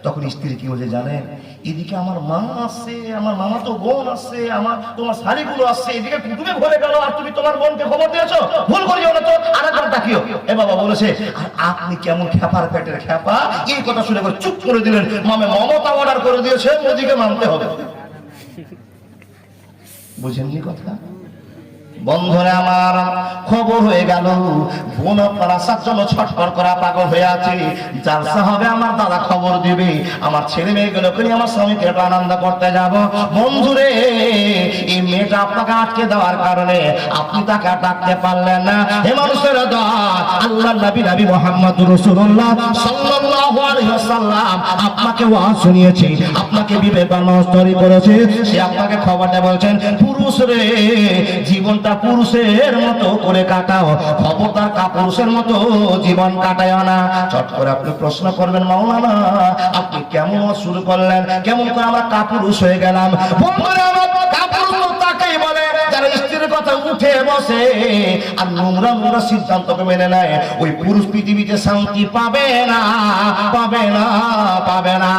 তখন স্ত্রী কি বলছে জানেন, এদিকে আমার মা আসছে, আমার মামা তো বোন আসছে, আমার তোমার শাড়িগুলো আসছে, এদিকে কুটুমে ভরে গেল, আর তুমি তোমার বোনকে খবর দিয়েছো, ভুল করিও না তো, আরেকবার ডাকিও। এ বাবা বলেছে, আর আপনি কেমন খেপার পেটের খেপা, এই কথা শুনে করে চুপ করে দিলেন। মামে মমতা অর্ডার করে দিয়েছে, ওদিকে মানতে হবে। বুঝেননি কথা? বন্ধুরা আমার, খবর হয়ে গেল, বোন আপনার আসার জন্য ছটফট করা পাগল হয়ে আছে। জালসা হবে, আমার দাদা খবর দিবে, আমার ছেলে মেয়েগুলোকে নিয়ে আমার স্বামীকে একটু আনন্দ করতে যাব। বন্ধুরে, এই মেয়েটা আপনাকে আটকে দেওয়ার কারণে আপনি তাকে ডাকতে পারলেন না। হে মানুষের দল, আল্লাহর নবী নবী মুহাম্মদুর রাসূলুল্লাহ সাল্লাল্লাহু আলাইহি ওয়াসাল্লাম আপনাকে ওয়াজ শুনিয়েছে, আপনাকে বিবেকবান মানুষ তৈরি করেছে। সে আপনাকে খবরটা বলছেন, পুরুষ রে, জীবনটা পুরুষের মতো করে কাটাও, খবরদার কাপুরুষের মতো জীবন কাটায় না। চট করে আপনি প্রশ্ন করবেন, মাওলানা আপনি কেমন শুরু করলেন, কেমন করে আমরা কাপুরুষ হয়ে গেলাম? বন্ধুরা, কাপুরুষ তাকেই বলে যারা স্ত্রীর কথা উঠে বসে আর নোংরা নোংরা সিদ্ধান্তকে মেনে নেয়, ওই পুরুষ পৃথিবীতে শান্তি পাবে না, পাবে না, পাবে না।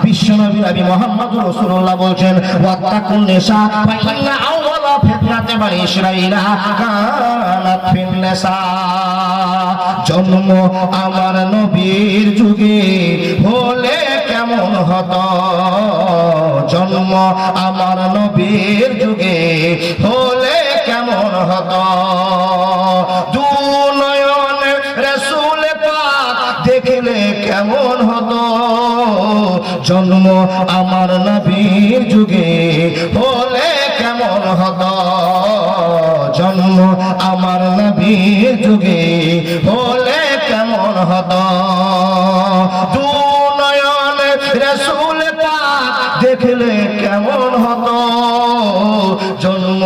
বিশ্বনবী নবী মুহাম্মদ রাসূলুল্লাহ বলেন, ওয়াত্তাকুন নিসা ফাইন্না আউওয়ালা ফিতনাতি বানি ইসরাঈলা কানাত ফিন নিসা। জন্ম আমার নবীর যুগে হলে কেমন হতো, জন্ম আমার নবীর যুগে হলে কেমন হতো। দু নয়ন রাসূল পাক দেখলে কেমন হতো, জন্ম আমার নবীর যুগে হলে কেমন হতো, জন্ম আমার নবীর যুগে হলে কেমন হতো। দু নয়ন রাসূল পাক দেখলে কেমন হতো, জন্ম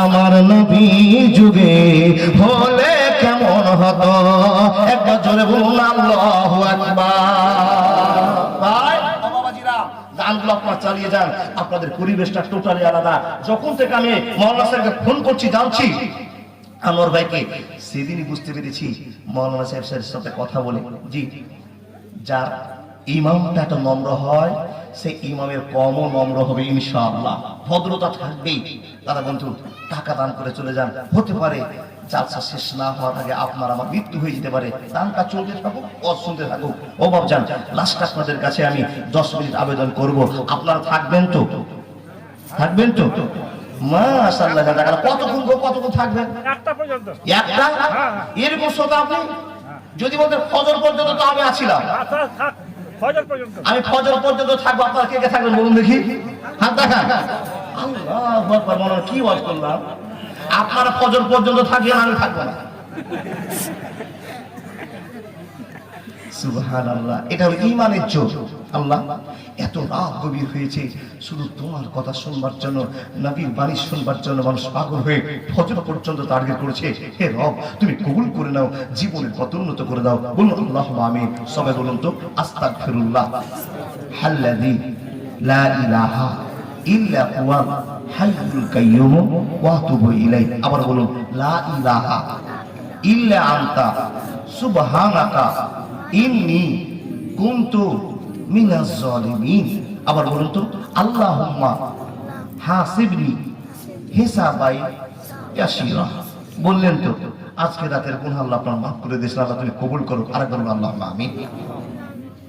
আমার নবীর যুগে হলে কেমন হতো। একবার জোরে বলুন আল্লাহু আকবার। ভাই বাবাজিরা, গানগুলো আপনারা চালিয়ে যান, আপনাদের পরিবেশটা টোটালি আলাদা। যখন থেকে আমি মাওলানা সাহেবকে ফোন করছি জানছি আমার ভাইকে, সেদিনই বুঝতে পেরেছি মাওলানা সাহেবের সাথে কথা বলে, জি যার ইমামটা এত নম্র হয় সেই ইমামের কমও নম্র হবে ইনশাআল্লাহ, ভদ্রতা থাকবেই। দাদা বন্ধু, টাকা দান করে চলে যান, হতে পারে জালসা শেষ না হওয়ার আগে আপনার আমার মৃত্যু হয়ে যেতে পারে। দানটা চলতে থাকুক, শুনতে থাকুক। ও বাবজান, লাস্ট আপনাদের কাছে আমি 10 মিনিট আবেদন করব, আপনারা থাকবেন তো? থাকবেন তো? মাশাআল্লাহ। কতক্ষণ থাকবেন? একটা পর্যন্ত। একটা? এরকম শ্রোতা আপনি? যদি বলতেন ফজর পর্যন্ত তো আমি আছিলাম। ফজর পর্যন্ত? আমি ফজর পর্যন্ত থাকবো, আপনারা কে কে থাকবেন বলুন দেখি, হাত দেখান। আল্লাহু আকবার, মনে কি ওয়াজ করলাম। আপনারা ফজর পর্যন্ত থাকবেন, আমি থাকবো না। সুবহানাল্লাহ, এটা হলো ঈমানের জোর। আল্লাহ, এত রাত গভীর হয়েছে শুধু তোমার কথা শুনবার জন্য, নবীর বাণী শুনবার জন্য মানুষ পাগল হয়ে ফজর পর্যন্ত টার্গেট করেছে। হে রব, তুমি কবুল করে নাও, জীবনের পথ উন্নত করে দাও। বলুন আল্লাহুম্মা আমিন। সবাই বলুন তো, আস্তাগফিরুল্লাহ আল্লাযী লা ইলাহা ইল্লা হুয়াল হাইয়ুল কাইয়্যুম ওয়া আতুবু ইলাইহি। আবার বলুন, লা ইলাহা ইল্লা আনতা সুবহানাকা ইন্নী কুনতু মিনাজ জালিমিন। আবার বলুন তো, আল্লাহুম্মা হাসিবনি হিসাবাই ইয়াসিরা। বললেন তো, আজকে রাতের গুনাহ আল্লাহ আপনার মাফ করে দিয়েছেন, আল্লাহ তুমি কবুল করো। আরেকবার বলুন আল্লাহুম্মা আমিন।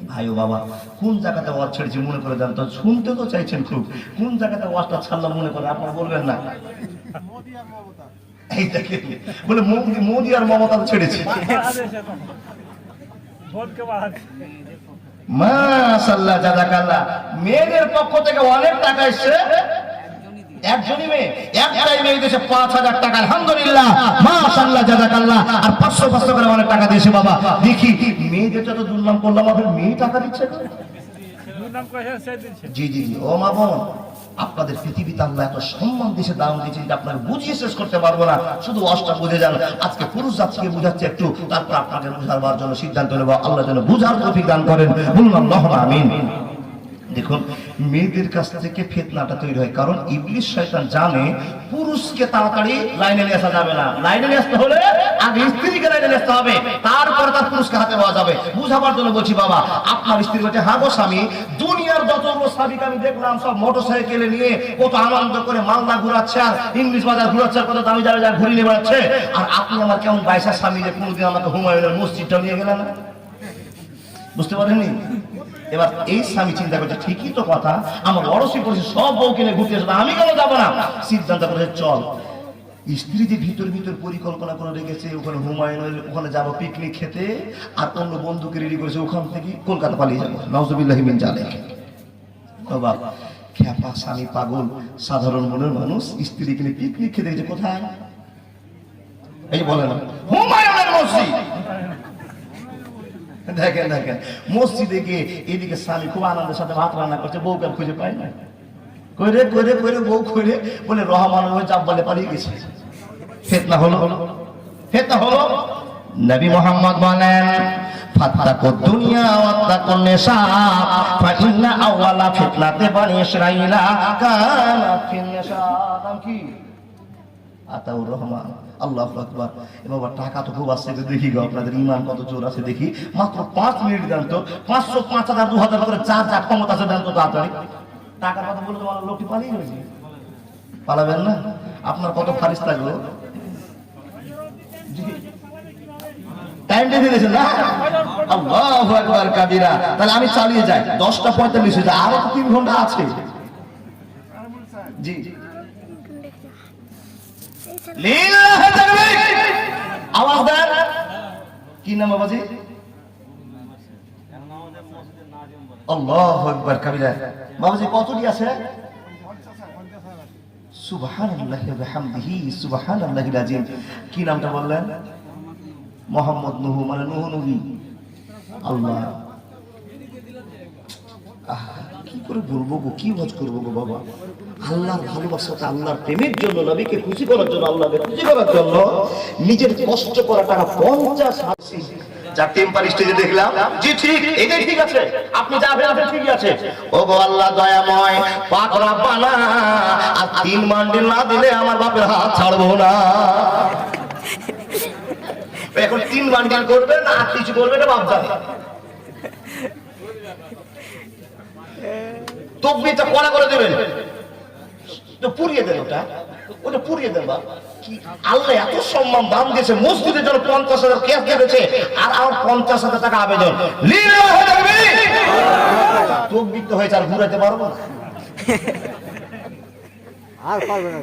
ভাই ও বাবা, কোন জায়গাতে ওয়াজ ছেড়েছি মনে করে দেন তো, শুনতে তো চাইছেন খুব, কোন জায়গাতে ওয়াজটা ছাড়লাম মনে করে আপনারা বলবেন না। এই দেখেন, বলে মোদি আর মমতা ছেড়েছি। মাশাআল্লাহ, জাযাকাল্লাহ। মেয়েদের পক্ষ থেকে অনেক টাকা এসেছে। একজনই মেয়ে, একটাই মেয়ে দিয়েছে 5000 টাকা। আলহামদুলিল্লাহ, মাশাআল্লাহ, জাযাকাল্লাহ। আর 500 করে অনেক টাকা দিয়েছে। বাবা দেখি মেয়েদের তো দুর্নাম করলাম, আপনার মেয়ে টাকা দিচ্ছে। জি জি জি, ও মা বোন, আপনাদের পৃথিবীতে আল্লাহ এত সম্মান দিয়েছে, দাম দিয়েছে, যে আপনাকে বুঝিয়ে শেষ করতে পারবো না। শুধু অষ্টা বুঝে যান। আজকে পুরুষ জাতিকে বুঝাচ্ছে একটু, তারপর আপনাকে বুঝাবার জন্য সিদ্ধান্ত নেব। আল্লাহ যেন বুঝার তৌফিক দান করেন। বলুন আল্লাহুম্মা আমিন। দেখুন, মেয়েদের কাছ থেকে ফিতনাটা তৈরি হয়, কারণ ইবলিস শয়তান জানে পুরুষকে তাড়াতাড়ি লাইনে নিয়ে আসা যাবে না। লাইনে নিয়ে আসতে হলে আগে স্ত্রীকে লাইনে নিয়ে আসতে হবে, তারপরে তার পুরুষকে হাতে পাওয়া যাবে। বুঝাবার জন্য বলছি বাবা, আপনার স্ত্রী বলছে, হ্যাঁ গো স্বামী, দুনিয়ার যতগুলো স্বামীকে আমি দেখলাম সব মোটরসাইকেলে নিয়ে কত আনন্দ করে মালদা ঘুরাচ্ছে, আর ইংলিশ বাজার ঘুরাচ্ছে, আর কত দামি দামি জায়গা ঘুরিয়ে নিয়ে বেড়াচ্ছে। আর আপনি আমার কেমন বাইশা স্বামী, যে কোনোদিন আমাকে হুমায়ুনের মসজিদটা নিয়ে গেলেন না। বুঝতে পারেননি? এবার এই স্বামী চিন্তা করছে, ঠিকই তো কথা, আমার অরসি করেছে, সব বউ কিনে ঘুরতে আসবে, আমি কেন যাবো না? সিদ্ধান্ত করেছে, চল। স্ত্রী যে ভিতর ভিতর পরিকল্পনা করে রেখেছে, ওখানে হুমায়ুনের ওখানে যাবো পিকনিক খেতে, আর অন্য বন্ধুকে রেডি করেছে, ওখান থেকে কলকাতা পালিয়ে যাবো। নাউজুবিল্লাহি মিন জালিক। বাবা, খ্যাপা স্বামী, পাগল সাধারণ মনের মানুষ স্ত্রীকে নিয়ে পিকনিক খেতে গেছে। কোথায়? এই বলে না, হুমায়ুনের মসজিদ। দেখেন দেখেন, মসজিদে গিয়ে এদিকে স্বামী খুব আনন্দের সাথে ভাত রান্না করছে, বউকে খুঁজে পায় না। কইরে কইরে কইরে বউ কইরে বলে রহমান ওই জাব্বালে পালিয়ে গেছে। ফিতনা হলো, ফিতনা হলো। নবী মুহাম্মদ বলেন, ফাত্তাকুদ দুনিয়া ওয়াত্তাকুন নিসা ফাইন্না আওয়ালা ফিতনাতে বানি ইসরাঈলা কানাত ফিন নিসা। নাম কি? আতাউর রহমান, আল্লাহু আকবার। এ বাবা টাকা তো খুব আসছে, দেখি গো আপনাদের ইমান কত জোর আছে দেখি। মাত্র 5 মিনিট দেন তো, 500, 5000, 2000 করে যার যা ক্ষমতা আছে দেন তো তাড়াতাড়ি। টাকার কথা বলে তোমার লোকটি পালিয়ে গেছে, পালাবেন না? আপনার কত ফারিস্তা গো, টাইম দিয়ে দিয়েছেন না? আল্লাহু আকবার কাবীরা। তাহলে আমি চালিয়ে যাই, 10:45 হয়েছে, আরো তো 3 ঘন্টা আছে। জি লিল্লাহি তাকবীর, আওয়াজ দেন। কি নাম বাবাজি? আল্লাহু আকবার কাবীরা। বাবাজি কতটি আছে? সুবহানাল্লাহি ওয়া বিহামদিহি সুবহানাল্লাহিল আযীম। কি নামটা বললেন? মোহাম্মদ নুহু, মানে নুহু নবী। আল্লাহ, কি করে বলবো গো, কি ওয়াজ করবো গো বাবা? আল্লাহর ভালোবাসাটা, আল্লাহর প্রেমের জন্য, নবীকে খুশি করার জন্য, আল্লাহকে খুশি করার জন্য নিজের কষ্ট করা টাকা 50 যা টেম্পার স্টেজে দেখলাম। জি ঠিক, এটাই ঠিক আছে, আপনি যা ভেবেছেন ঠিকই আছে। ও গো আল্লাহ দয়াময় পাক রব্বানা, আর 3 মান্ডিল না দিলে আমার বাপের হাত ছাড়বো না। এখন 3 বান্ডিল করবে না আর কিছু করবে না বাপ জানে। তকবীরটা কড়া করে দেবেন, তো পুড়িয়ে দেন, ওটা পুড়িয়ে দেন। বাপ কি আল্লাহ এত সম্মান দাম দিয়েছে, মসজিদের জন্য 50,000 ক্যাশ দিয়েছে, আর আমার 50,000 টাকা আবেদন। লিল্লাহি তাকবীর, তকবীর তো হয়েছে, আর ঘুরাতে পারবো না, আর পারবে না।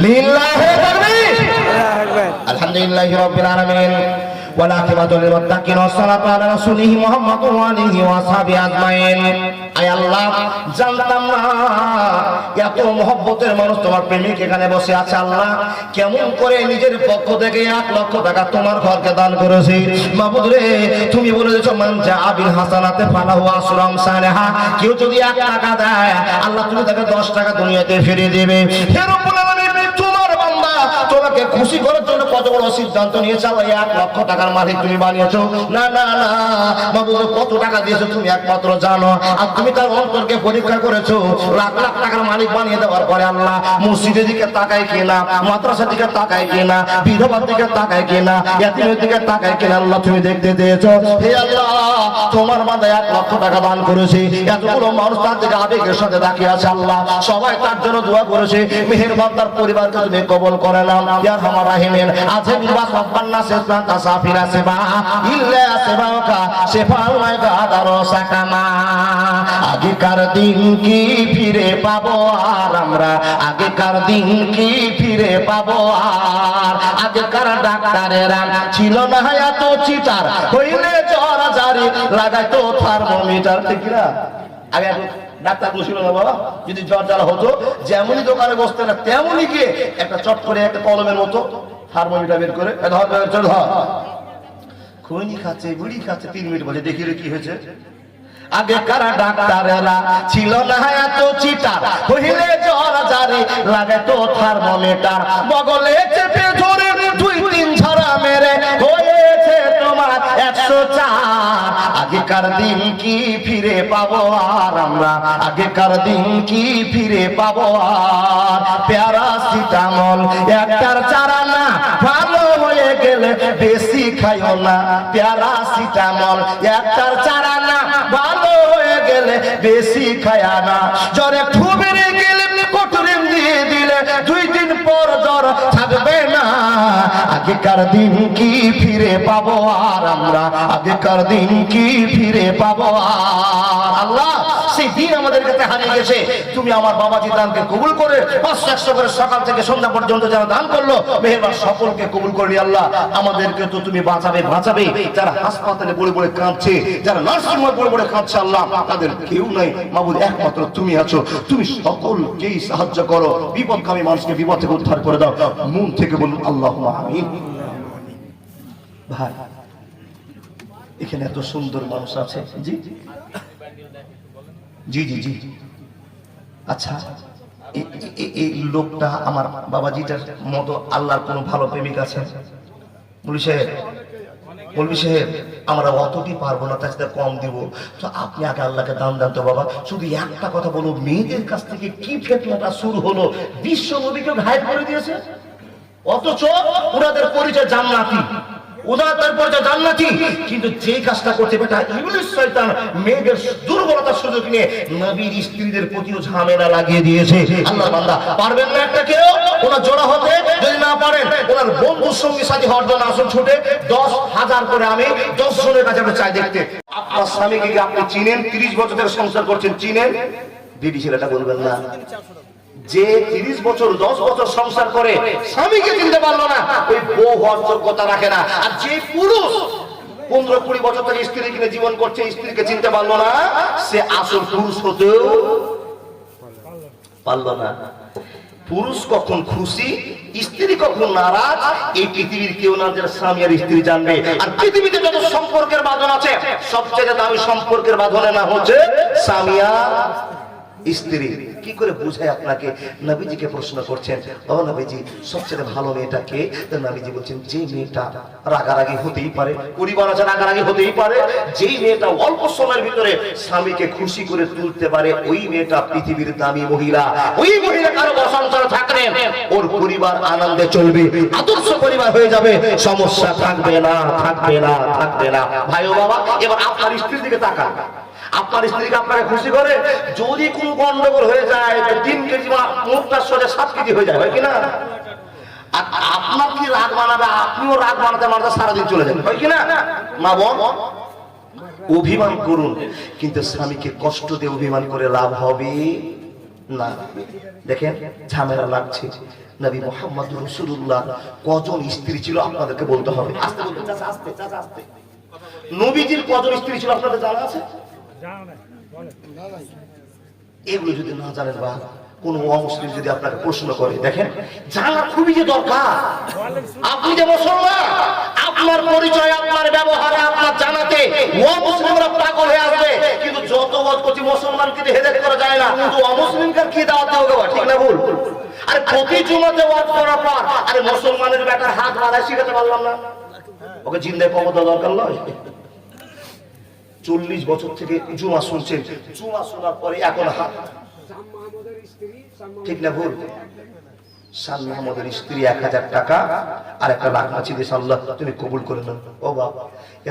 লিল্লাহি তাকবীর, আলহামদুলিল্লাহি রাব্বিল আলামিন, ওয়াল আকিবাতু লিল মুত্তাকিন, ওয়াস সালাতু আলা রাসূলিহি মুহাম্মাদুর ওয়া আলিহি ওয়া আসহাবিহি আজমাইন। আয় আল্লাহ, জানতাম না এত মহব্বতের মানুষ তোমার প্রেমিক এখানে বসে আছে। আল্লাহ, কেমন করে নিজের পক্ষ থেকে 1 লক্ষ টাকা তোমার ঘরকে দান করেছি। মাবুদ রে, তুমি বলে দিয়েছো মান জাআ বিল হাসানাতি ফালাহু আশরু আমসালিহা। কেউ যদি 1 টাকা দেয়, আল্লাহ তুমি তাকে 10 টাকা দুনিয়াতে ফিরিয়ে দেবে। হে রব্বুল আলামিন, তোমার বান্দা তোমাকে খুশি করার জন্য কত বড় সিদ্ধান্ত নিয়েছে। আল্লাহ 1 লক্ষ টাকার মালিক তুমি বানিয়েছো। না না না মাবুদ, কত টাকা দিয়েছো তুমি একমাত্র জানো। আর তুমি তার অন্তরকে পরীক্ষা করেছো, লাখ লাখ টাকার মালিক বানিয়ে দেওয়ার পরে আল্লাহ মসজিদের দিকে তাকায় কিনা, মাদ্রাসার দিকে তাকায় কিনা, বিধবার দিকে তাকায় কিনা, ইয়াতীমের দিকে তাকায় কিনা, আল্লাহ তুমি দেখতে দিয়েছো। হে আল্লাহ, তোমার বান্দা 1 লক্ষ টাকা দান করেছে, এতগুলো মানুষ তার দিকে আবেগের সাথে তাকিয়ে আছে। আল্লাহ, সবাই তার জন্য দোয়া করেছে। মেহেরবান তার পরিবারকে তুমি কবুল করে নাও ইয়া আরহামার রাহিমিন। আজে বিবাস রব্বানা সেসনা তাসাফিরা সেবা ইল্লা সেবাকা সেফাল মাইগা দারো সাকামা। আগেকার দিন কি ফিরে পাবো আর আমরা, আগেকার দিন কি ফিরে পাবো আর। আগেকার ডাক্তারেরা ছিল না এত চিটার, হইলে জ্বর জারি লাগাইতো থার্মোমিটার। ঠিক না? আগে ডাক্তার বসিল না বাবা, যদি জ্বর জ্বালা হতো যেমনই দোকানে বসতে না তেমনই গিয়ে একটা চট করে একটা কলমের মতো থার্মোমিটার বের করে ধর খৈনি খাচ্ছে, বুড়ি খাচ্ছে, 3 মিনিট বসে দেখি কি হয়েছে। আগেকার ডাক্তারেরা ছিল না এত চিটার, হইলে জ্বর জারি লাগাইতো থার্মোমিটার। বগলে চেপে ধরে 2-3 ঝরা মেরে হয়েছে তোমার 104। আগেকার দিন কি ফিরে পাবো আর আমরা, আগেকার দিন কি ফিরে পাবো আর। প্যারাসিটামল একটার চারা না, ভালো হয়ে গেলে বেশি খাইও না। প্যারাসিটামল একটার চারা না, ভালো হয়ে গেলে বেশি খায়া না। জ্বরে খুবেরে গেলে কটুরিন দিয়ে দিলে 2 দিন পর জ্বর থাকবে না। আগেকার দিন কি ফিরে পাবো আর আমরা, আগেকার দিন কি ফিরে পাবো আর। আল্লাহ, সেই দিন আমাদের কাছে হারিয়ে গেছে। তুমি আমার বাবাজি দানকে কবুল করে 500-100 করে সকাল থেকে সন্ধ্যা পর্যন্ত যারা দান করলো, মেহেরবান সকলকে কবুল করলি। আল্লাহ, আমাদেরকে তো তুমি বাঁচাবে। যারা হাসপাতালে পড়ে পড়ে কাঁদছে, যারা নার্সিংহোমে পড়ে পড়ে কাঁদছে, আল্লাহ তাদের কেউ নাই মাবুদ, একমাত্র তুমি আছো। তুমি সকলকেই সাহায্য করো, বিপদগামী মানুষকে বিপদ থেকে উদ্ধার করে দাও। মন থেকে বলুন আল্লাহুম্মা আমিন। ভাই, এখানে এত সুন্দর মানুষ আছে। জি জি জি জি আচ্ছা, এই লোকটা আমার বাবাজিটার মতো আল্লাহর কোনো ভালো প্রেমিক আছে? বলবি সাহেব, আমরা অতটি পারবো না, তার সাথে কম দিব। তো আপনি আগে আল্লাহকে দান দেন তো বাবা। শুধু একটা কথা বলো, মেয়েদের কাছ থেকে কি ফিতনাটা শুরু হলো? বিশ্ব নবীকে ঘায়েল করে দিয়েছে। অথচ ওনাদের পরিচয় জান্নাতি, ওনাদের পরিচয় জান্নাতি, কিন্তু যে কাজটা করতে বেটা ইবলিস শয়তান মেয়েদের দুর্বলতার সুযোগ নিয়ে নবীর স্ত্রীদের প্রতিও ঝামেলা লাগিয়ে দিয়েছে। আল্লাহর বান্দা পারবেন না একটা কেউ ওনার জোড়া হতে, যদি না পারেন ওনার বন্ধুর সঙ্গী সাথী হওয়ার জন্য আসুন ছুটে 10,000 করে আমি 10 জনের কাছে চাই দেখতে। আপনার স্বামীকে কি আপনি চিনেন? 30 বছর ধরে সংসার করছেন, চিনেন? দিদি ছেলেটা বলবেন না। যে 30 বছর 10 বছর সংসার করে স্বামীকে চিনতে পারলো না, ওই বউ হওয়ার যোগ্যতা রাখে না। আর যে পুরুষ 15-20 বছর ধরে স্ত্রী কিনে জীবন করছে, স্ত্রীকে চিনতে পারলো না, সে আসল পুরুষ হতেও পারলো না। পুরুষ কখন খুশি, স্ত্রী কখন নারাজ, এই পৃথিবীর কেউ না যার স্বামী আর স্ত্রী জানবে। আর পৃথিবীতে যত সম্পর্কের বাঁধন আছে, সবচেয়ে দামি সম্পর্কের বাঁধনের নাম হচ্ছে স্বামী আর স্ত্রী। কি করে বুঝায় আপনাকে? নবীজিকে প্রশ্ন করছেন, ও নবীজি সবচেয়ে ভালো মেয়েটা কে? তো নবীজি বলছেন, যে মেয়েটা রাগারাগি হতেই পারে, পরিবার আছে রাগারাগি হতেই পারে, যেই মেয়েটা অল্প সময়ের ভিতরে স্বামীকে খুশি করে তুলতে পারে, ওই মেয়েটা পৃথিবীর দামি মহিলা। ওই মহিলা কারো সংসারে থাকলে ওর পরিবার আনন্দে চলবে, আদর্শ পরিবার হয়ে যাবে, সমস্যা থাকবে না, থাকবে না, থাকবে না। ভাই ও বাবা, এবার আপনার স্ত্রীর দিকে তাকান। আপনার স্ত্রীকে আপনাকে খুশি করে, যদি কোন গন্ডগোল হয়ে যায় 3 কেজি মুখটা সোজা 7 কেজি হয়ে যায়, হয় কিনা? আর আপনার কি রাগ বানাবে, আপনিও রাগ বানাতে বানাতে সারাদিন চলে যাবেন, হয় কিনা? মা বোন, অভিমান করুন, কিন্তু স্বামীকে কষ্ট দিয়ে অভিমান করে লাভ হবে না। দেখেন ঝামেলা লাগছে। নবী মুহাম্মদ রাসূলুল্লাহ কজন স্ত্রী ছিল আপনাদেরকে বলতে হবে। আস্তে বলতে, চাচা আস্তে, চাচা আস্তে। নবীজির কজন স্ত্রী ছিল আপনাদের জানা আছে? এগুলো যদি না জানেন বা কোন অমুসলিম যদি আপনাকে প্রশ্ন করে, দেখেন জানা খুবই যে দরকার। আপনি যে মুসলমান, আপনার পরিচয়, আপনার ব্যবহারে, আপনার জানাতে অমুসলিমরা পাগল হয়ে আসবে। কিন্তু যত ওয়াজ করছি মুসলমানকে হেদায়েত করা যায় না, তো অমুসলিমকে কি দাওয়াত দেওয়া হবে? ঠিক না ভুল? আরে প্রতি জুমাতে ওয়াজ করার পর আরে মুসলমানের বেটার হাত বাঁধা শিখাতে পারলাম না, ওকে জিন্দায় কবর দেওয়া দরকার নয়? 40 বছর থেকে জুমা শুনছেন, জুমা শোনার পরে এখন হাত, ঠিক না ভুল? শান মাহমুদের স্ত্রী 1000 টাকা আর একটা লাখ মাছি দিয়ে আল্লাহ তুমি কবুল করে নেন। ও বাবা,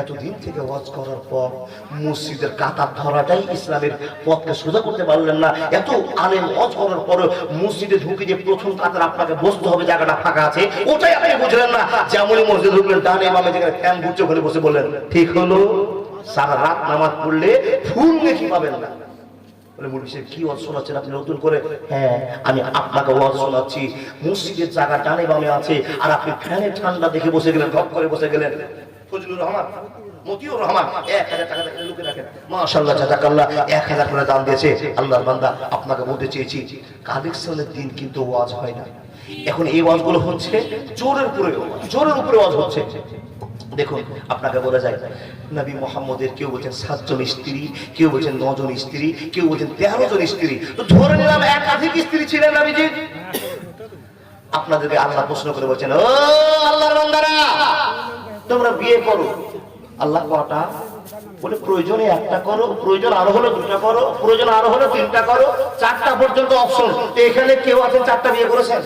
এতদিন থেকে ওয়াজ করার পর মসজিদের কাতার ধরাটাই ইসলামের পথকে সোজা করতে পারলেন না। এত আলেম ওয়াজ করার পর মসজিদে ঢুকে যে প্রথম কাতার আপনাকে বসতে হবে, জায়গাটা ফাঁকা আছে, ওটাই আপনি বুঝলেন না। যেমনই মসজিদে ঢুকলেন, ডানে বামে যেখানে ফ্যান ঘুরছে ওখানে বসে বললেন ঠিক হলো। সারা রাত নামাজ পড়লে ফুল দেখি পাবেন না। কি ওয়াজ শোনাচ্ছেন আপনি নতুন করে? হ্যাঁ, আমি আপনাকে ওয়াজ শোনাচ্ছি। মসজিদের জায়গা ডানে বামে আছে, আর আপনি ফ্যানের ঠান্ডা দেখে বসে গেলেন, ঘপ করে বসে গেলেন। ফজলুর রহমান, মতিউর রহমান 1000 টাকা দেখে লুকে রাখেন, মাশাআল্লাহ জাযাকাল্লাহ 1000 করে দান দিয়েছে। আল্লাহর বান্দা, আপনাকে বলতে চেয়েছি, কালেকশনের দিন কিন্তু ওয়াজ হয় না। এখন এই ওয়াজগুলো হচ্ছে জোরের উপরে ওয়াজ হচ্ছে। দেখুন আপনাকে বলা যায়, নবী মুহাম্মদের কেউ বলছেন 7 জন স্ত্রী, কেউ বলছেন 9 জন স্ত্রী, কেউ বলছেন 13 জন স্ত্রী। তো ধরে নিলাম একাধিক স্ত্রী ছিলেন নবীজি। আপনাদেরকে আল্লাহ প্রশ্ন করে বলছেন, ও আল্লাহর বান্দারা, তোমরা বিয়ে করো। আল্লাহ কটা বলে? প্রয়োজনে একটা করো, প্রয়োজন আরো হলে 2টা করো, প্রয়োজন আরো হলে 3টা করো, 4টা পর্যন্ত অপশন। এখানে কেউ আছেন 4টা বিয়ে করেছেন?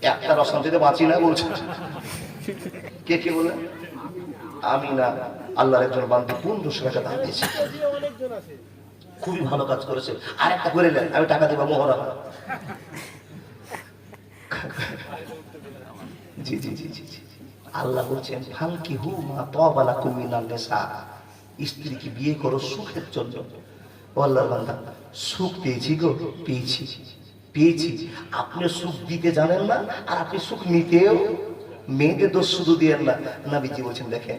একটা অশান্তিতে বাঁচি না বলছে। কে কে বলে? আমি না, আল্লাহর একজন বান্দা 1500 টাকা দান দিয়েছে, খুবই ভালো কাজ করেছে। আর একটা করে নেন, আমি টাকা দেবো মোহরা। জি জি জি জি জি। আল্লাহ বলছেন, ফানকি হু মা তাবালাকুম মিনান নিসা, স্ত্রী কি বিয়ে করো সুখের জন্য। ও আল্লাহর বান্দা, সুখ পেয়েছি গো, পেয়েছি পেয়েছি। আপনি সুখ দিতে জানেন না, আর আপনি সুখ নিতেও। মেয়েদের দোষ শুধু দিয়েন না। নবীজি বলছেন, দেখেন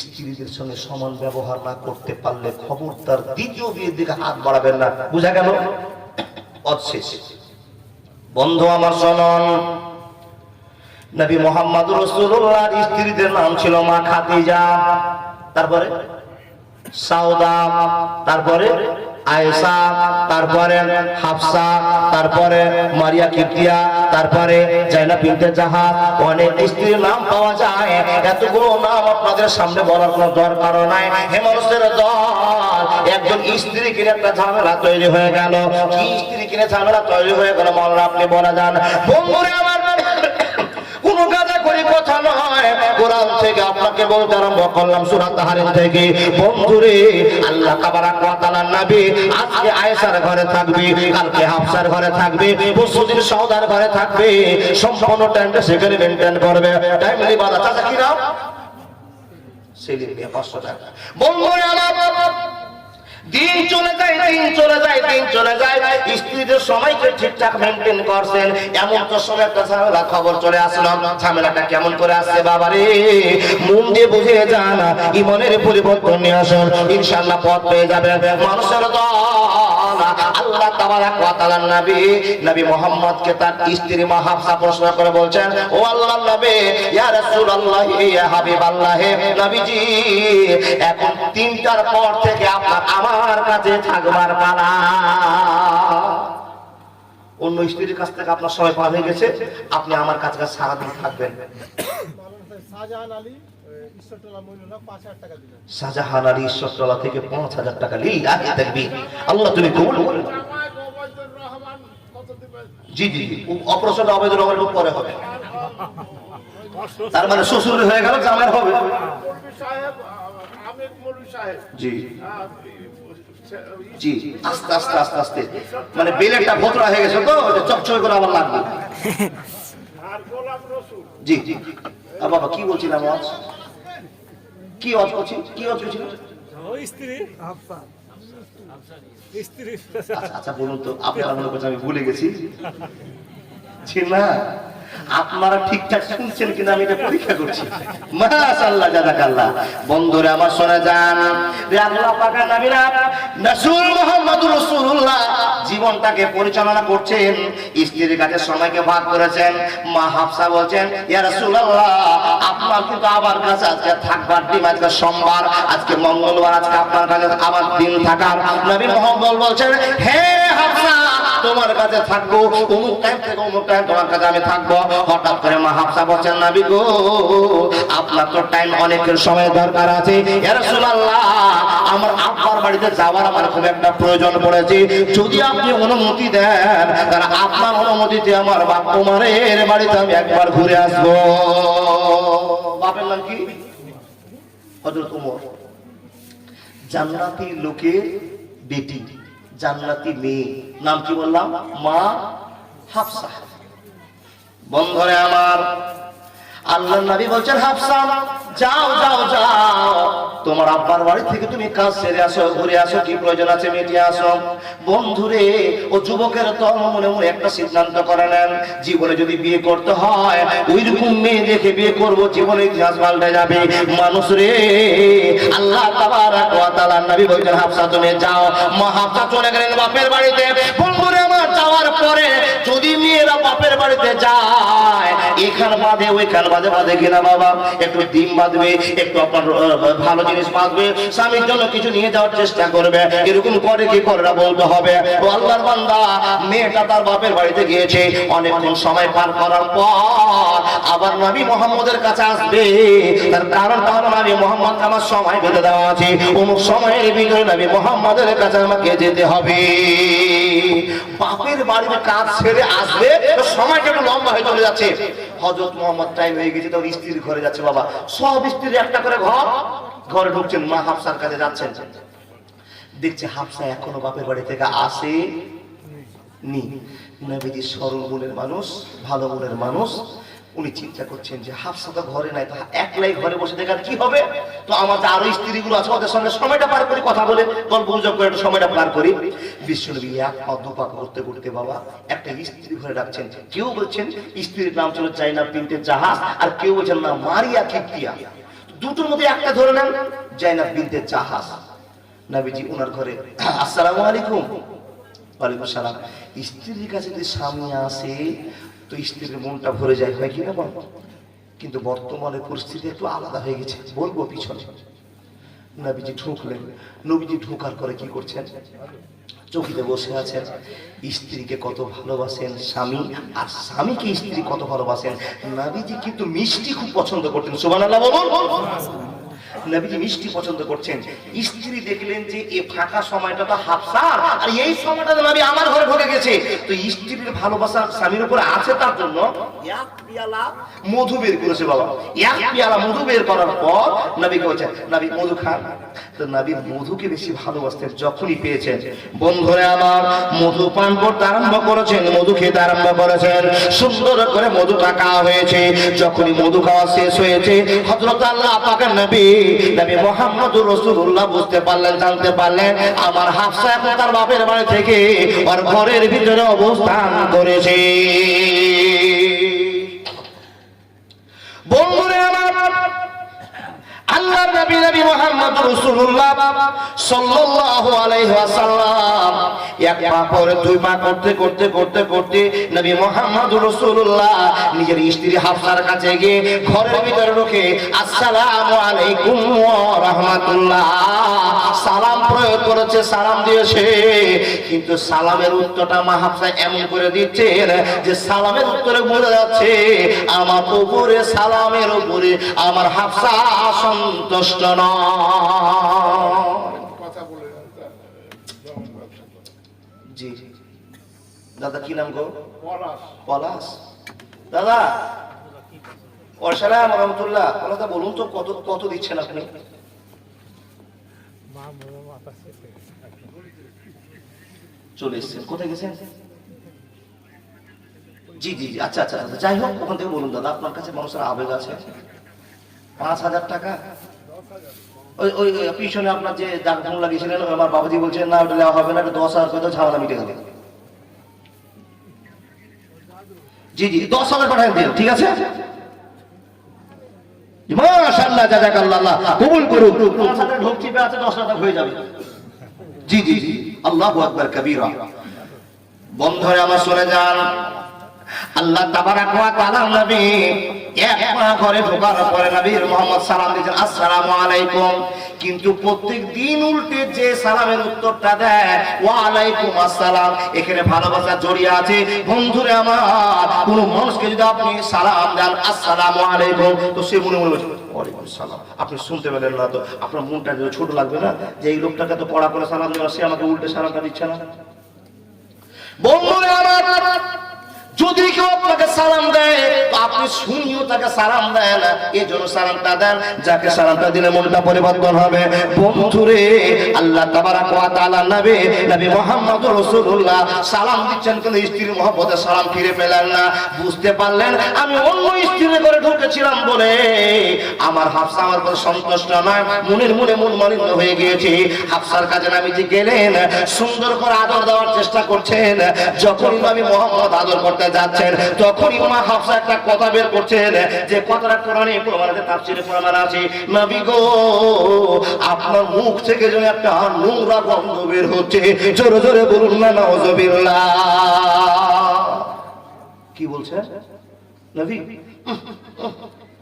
স্ত্রীদের সঙ্গে সমান ব্যবহার না করতে পারলে খবরদার দ্বিতীয় বিয়ের দিকে হাত বাড়াবেন না। বুঝা গেল? অশেষ বন্ধু আমার শুনুন, নবী মুহাম্মদ রাসূলুল্লাহর স্ত্রীদের নাম ছিল মা খাদিজা, তারপরে সাউদা, তারপরে আয়েশা, তারপরে হাফসা, তারপরে মারিয়া কিপ্তিয়া, তারপরে জাইনাব বিনতে জাহাজ, অনেক স্ত্রীর নাম পাওয়া যায়। এতগুলো নাম আপনাদের সামনে বলার কোনো দরকার নাই। হে মানুষের দল, একজন স্ত্রী কিনে একটা ঝামেলা তৈরি হয়ে গেল। কি স্ত্রী কিনে ঝামেলা তৈরি হয়ে গেল মাওলানা আপনি বলে যান। বন্ধুরে আমার, কোনো গাদা করে কথা নয়, কোরআন থেকে আপনাকে বলতে আরম্ভ করলাম সূরা তাহরিম থেকে। বন্ধুরে, আল্লাহ তাবারাক ওয়া তাআলার নবী আজকে আয়েশার ঘরে থাকবে, কালকে হাফসার ঘরে থাকবে, পরশুদিন সাউদার ঘরে থাকবে। সম্পূর্ণ টাইমটা সেখানে মেইনটেইন করবে। টাইমলি বাধা চাচা কি নাম? সেলিম মিয়া 500 টাকা। বন্ধুরে আমার, দিন চলে যায়, দিন চলে যায়, দিন চলে যায়, স্ত্রীদের সময়কে ঠিকঠাক মেনটেন করছেন। এমন তো সময় একটা ঝামেলা খবর চলে আসলো। ঝামেলাটা কেমন করে আসছে বাবারে, মন দিয়ে বুঝে যান, ইমানের পরিবর্তন নিয়ে আসুন, ইনশাআল্লাহ পথ পেয়ে যাবেন। মানুষের দল, আল্লাহ তাবারাক ওয়া তাআলার নবী, নবী মুহাম্মদকে তার স্ত্রী মা হাফসা প্রশ্ন করে বলছেন, ও আল্লাহর নবী, ইয়া রাসূলুল্লাহ, ইয়া হাবিবাল্লাহ, নবীজি, এখন 3টার পর থেকে আপনার আমার কাছে থাকবার পালা। অন্য স্ত্রীর কাছ থেকে আপনার সময় পার হয়ে গেছে, আপনি আমার কাছে সারাদিন থাকবেন। শাহজাহান আলী ঈশ্বরতলা মইনুল্লাহ 5000 টাকা দিলেন। শাহজাহান আলী ঈশ্বরতলা থেকে 5000 টাকা। লিল্লাহি তাকবীর। আল্লাহ তুমি কবুল করুন। জি জি, অপারেশন আবেদন রহমানের উপরে হবে। তার মানে শ্বশুর হয়ে গেল, জামাই হবে। জি জি, আস্তে আস্তে আস্তে আস্তে, মানে বেলেটটা ভোতরা হয়ে গেছে তো, চকচক করে আবার লাগবে। জি জি। আর বাবা কি বলছিলাম আজ? কি আজ করছি? কি আজ করছি? স্ত্রী হাফসা, স্ত্রী। আচ্ছা বলুন তো, আপনারা মনে করছেন আমি ভুলে গেছি? ছি না, আপনারা ঠিকঠাক শুনছেন কিনা আমি এটা পরীক্ষা করছি। মাশাআল্লাহ, জাযাকাল্লাহ। বন্ধুরা আমার শুনে যান, রে আল্লাহ পাকের নবী রাসূল মুহাম্মদুর রাসূলুল্লাহ জীবনটাকে পরিচালনা করছেন, স্ত্রীর কাছে সময়কে ভাগ করেছেন। মা হাফসা বলছেন, ইয়া রাসূলুল্লাহ, আপনার কিন্তু আবার কাছে আজকে থাকবার দিন, আজকে সোমবার, আজকে মঙ্গলবার, আজকে আপনার কাছে আবার দিন থাকার। নবী মুহাম্মদ বলছেন, হে হাফসা, তোমার কাছে থাকবো, অমুক টাইম থেকে অমুক টাইম তোমার কাছে আমি থাকবো। হঠাৎ করে মা হাফসা বলছেন, নবী গো, আপনার তো টাইম অনেকের সময় দরকার আছে। ইয়া রাসূলুল্লাহ, আমার আব্বার বাড়িতে যাওয়ার আমার খুব একটা প্রয়োজন পড়েছে, যদি আপনি অনুমতি দেন, তাহলে আপনার অনুমতিতে আমার বাপ উমরের বাড়িতে আমি একবার ঘুরে আসবো। বাপের নাম কি? হযরত উমর। জান্নাতি লোকের বেটি, জান্নাতি মেয়ে, নাম কি বললাম? মা হাফসা। বন্ধুরে আমার, আল্লাহর নবী বলছেন, হাফসা যাও যাও যাও, তোমার আব্বার বাড়ি থেকে তুমি কাজ সেরে আসো, ঘুরে আসো, কি প্রয়োজন আছে মিটিয়ে আসো। বন্ধুরে, ও যুবকের তল মনে মনে একটা সিদ্ধান্ত করে নেন, জীবনে যদি বিয়ে করতে হয় ওইরকম মেয়ে দেখে বিয়ে করবো, জীবনে ইতিহাস পাল্টে যাবে। মানুষ রে, আল্লাহ তাবারাক ওয়া তাআলার নবী বলছেন, হাফসা তুমি যাও। মা হাফসা চলে গেলেন বাপের বাড়িতে। বন্ধুরে আমার, যাওয়ার পরে যদি মেয়েরা বাপের বাড়িতে যায়, এখান বাদে ওইখান বাদে বাদে কিনা বাবা, একটু ডিম বাঁধবে, একটু আপনার ভালো জিনিস বাঁধবে, স্বামীর জন্য কিছু নিয়ে যাওয়ার চেষ্টা করবে। এরকম করে কি করে না বলতে হবে। ও আল্লাহর বান্দা, মেয়েটা তার বাপের বাড়িতে গিয়েছে, অনেকক্ষণ সময় পার করার পর আবার নবী মুহাম্মদের কাছে আসবে। তার কারণটা হলো, নবী মুহাম্মদ আমার সময় বেঁধে দেওয়া আছে, অমুক সময়ের ভিতরে নবী মুহাম্মদের কাছে আমাকে যেতে হবে। বাপের বাড়িতে কাজ ছেড়ে আসবে, সময়টা একটু লম্বা হয়ে চলে যাচ্ছে। হযরত মুহাম্মদ টাইম হয়ে গেছে, তো স্ত্রীর ঘরে যাচ্ছে। বাবা, সব স্ত্রীর একটা করে ঘরে ঢুকছেন, মা হাফসার কাছে যাচ্ছেন। দেখছে হাফসা এখনো বাপের বাড়ি থেকে আসে নি। নবীজি সরল মনের মানুষ, ভালো মনের মানুষ, উনি চিন্তা করছেন যে হাফসা তো ঘরে নাই, তো একলাই ঘরে বসে দেখার কি হবে, তো আমার যে আরো স্ত্রীগুলো আছে ওদের সঙ্গে সময়টা পার করি, কথা বলে গল্প গুজব করে একটু সময়টা পার করি। বিশ্বনবী এক পা দুপা করতে করতে বাবা একটা স্ত্রী ঘরে ডাকছেন। কেউ বলছেন স্ত্রীর নাম ছিল জাইনাব বিনতে জাহাজ, আর কেউ বলছেন না মারিয়া কিপ্তিয়া। দুটোর মধ্যে একটা ধরে নেন, জাইনাব বিনতে জাহাজ। নবীজি ওনার ঘরে, আসসালামু আলাইকুম। ওয়ালাইকুম সালাম। স্ত্রীর কাছে যদি স্বামী আসে তো স্ত্রীর মনটা ভরে যায়, হয় কিনা বল? কিন্তু বর্তমানে পরিস্থিতি একটু আলাদা হয়ে গেছে, বলবো পিছনে। নবীজি ঢুকলেন। নবীজি ঢোকার পরে কি করছেন? চৌকিতে বসে আছেন। স্ত্রীকে কত ভালোবাসেন স্বামী, আর স্বামীকে স্ত্রী কত ভালোবাসেন। নবীজি কিন্তু মিষ্টি খুব পছন্দ করতেন। সুবহানাল্লাহ বলুন। নবীজি মিষ্টি পছন্দ করছেন। স্ত্রী দেখলেন যে এই ফাঁকা সময়টা তো হাফসা, আর এই সময়টা নবী আমার ঘরে ঢুকে গেছে, তো স্ত্রীর ভালোবাসা স্বামীর উপরে আছে, তার জন্য এক পেয়ালা মধু বের করেছে। বাবা, এক পেয়ালা মধু বের করার পর নবীকে বলছেন, নবী মধু খান। তো নবী মধুকে বেশি ভালোবাসতেন। যখনই পেয়েছেন, বন্ধুরা আমার, মধু পান করতে আরম্ভ করেছেন, মধু খেতে আরম্ভ করেছেন। সুন্দর করে মধুটা খাওয়া হয়েছে। যখনই মধু খাওয়া শেষ হয়েছে, হযরত আল্লাহ পাকের নবী মুহাম্মদুর রাসূলুল্লাহ বুঝতে পারলেন, জানতে পারলেন আমার হাফসা এখন তার বাপের বাড়ি থেকে ওর ঘরের ভিতরে অবস্থান করেছে। বন্ধুরা আমার, আল্লাহর নবী নবী মুহাম্মদুর রাসূলুল্লাহ সাল্লাল্লাহু আলাইহি ওয়াসাল্লাম এক পা পরে দুই পা করতে করতে করতে করতে নবী মুহাম্মদুর রাসূলুল্লাহ নিজের স্ত্রী হাফসার কাছে গিয়ে ঘরের ভিতরে ঢুকে আসসালামু আলাইকুম ওয়া রাহমাতুল্লাহ সালাম প্রয়োগ করেছে, সালাম দিয়েছে। কিন্তু সালামের উত্তরটা মা হাফসা এমন করে দিচ্ছেন যে সালামের উত্তরে বোঝা যাচ্ছে আমার উপরে, সালামের উপরে আমার হাফসা সন্তুষ্ট নয়। জি দাদা, কি নাম গো? পলাশ। দাদা ওয়াসালাম রহমতুল্লাহ। দাদা বলুন তো কত কত দিচ্ছেন আপনি? চলে এসছেন, কোথায় গেছেন? জি জি জি, আচ্ছা আচ্ছা, যাই হোক, ওখান থেকে বলুন দাদা, আপনার কাছে মানুষের আবেগ আছে। 5,000 টাকা। ওই ওই পিছনে আপনার যে ডাক্তার লাগিয়েছিলেন, আমার বাবাজি বলছেন না ওটা দেওয়া হবে না, 10,000 করে তো ঝামেলা মিটে গেল। জি জি, 10,000 পাঠান দিন, ঠিক আছে? মাশাআল্লাহ, জাযাকাল্লাহ, আল্লাহ কবুল করুক। 5,000 ঢোক চিপে আছে, 10,000 হয়ে যাবে। জি জি জি, আল্লাহু আকবার কবীরা। বন্ধুরা আমার শুনে যান, আল্লাহ তাবারাক ওয়া তাআলা নবী এক পা ঘরে ঢোকার পরে নবীর মুহাম্মদ সালাম দিয়েছেন, আসসালামু আলাইকুম। কিন্তু প্রত্যেক দিন উল্টে যে সালামের উত্তরটা দেয় ওয়া আলাইকুম আসসালাম, এখানে ভালোবাসা জড়িয়ে আছে। বন্ধুরা আমার, কোন মানুষকে যদি আপনি সালাম দেন আসসালামু আলাইকুম, তো সে মনে মনে বলছে ওয়ালাইকুম সালাম। আপনি শুনতে পেলেন না তো আপনার মনটা ছোট লাগবে না যে এই লোকটাকে তো পড়া করে সালাম দেওয়া, সে আমাকে উল্টে সালামটা দিচ্ছে না? বন্ধুরা আমার, যদি কেউ আপনাকে সালাম দেয় আপনি শুনিও তাকে সালাম দেন, এই জন্য সালামটা দেন, যাকে সালামটা দিলে মনটা পরিবর্তন হবে। বন্ধুরে, আল্লাহ তাবারাক ওয়া তাআলা নবী নবী মুহাম্মদুর রাসূলুল্লাহ সালাম দিচ্ছেন, কিন্তু স্ত্রীর মহব্বতে সালাম ফিরে পেলেন না। বুঝতে পারলেন আমি অন্য স্ত্রীর ঘরে ঢুকেছিলাম বলে আমার হাফসা আমার উপর সন্তুষ্ট নয়, মনের মনে মন মালিন্য হয়ে গিয়েছে। হাফসার কাছে নবীজি গেলেন, সুন্দর করে আদর দেওয়ার চেষ্টা করছেন। যখন নবী মুহাম্মদ আদর করতে যাচ্ছেন, তখনই মা হাফসা একটা কথা বের করছেন, যে কথাটা কোরআনে প্রমাণ আছে, তাফসীরে প্রমাণ আছে। নবী গো, আপনার মুখ থেকে যেন একটা নোংরা গন্ধ বের হচ্ছে, জোরে জোরে বলুন না নাউযুবিল্লাহ। কি বলছেন নবী?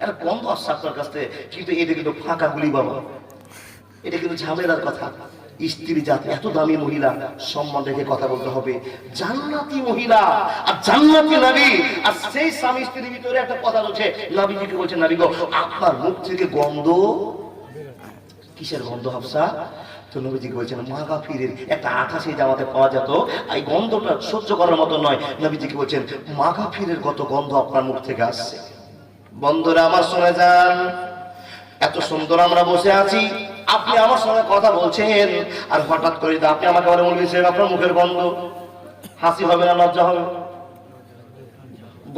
একটা গন্ধ আসছে আপনার কাছ থেকে, কিন্তু এটা কিন্তু ফাঁকা গুলি বাবা, এটা কিন্তু ঝামেলার কথা। স্ত্রী জাতি এত দামি মহিলা, সম্মান রেখে কথা বলতে হবে। জান্নাতি মহিলা আর জান্নাতি নবী, আর সেই স্বামী স্ত্রীর ভিতরে একটা কথা বলছে। নবীজিকে বলছে, নবী গো, আপনার মুখ থেকে গন্ধ। কিসের গন্ধ হাফসা? তো নবীজিকে বলছেন মাগাফিরের একটা আঠা সেই জামাতে পাওয়া যেত, এই গন্ধটা সহ্য করার মতো নয়। নবীজিকে বলছেন মাগাফিরের কত গন্ধ আপনার মুখ থেকে আসছে। বন্ধুরা আমার শুনে যান, এত সুন্দর আমরা বসে আছি, আপনি আমার সঙ্গে কথা বলছেন, আর হঠাৎ করে আপনি আমাকে বলছেন আপনার মুখের গন্ধ, হাসি হবে না লজ্জা হবে?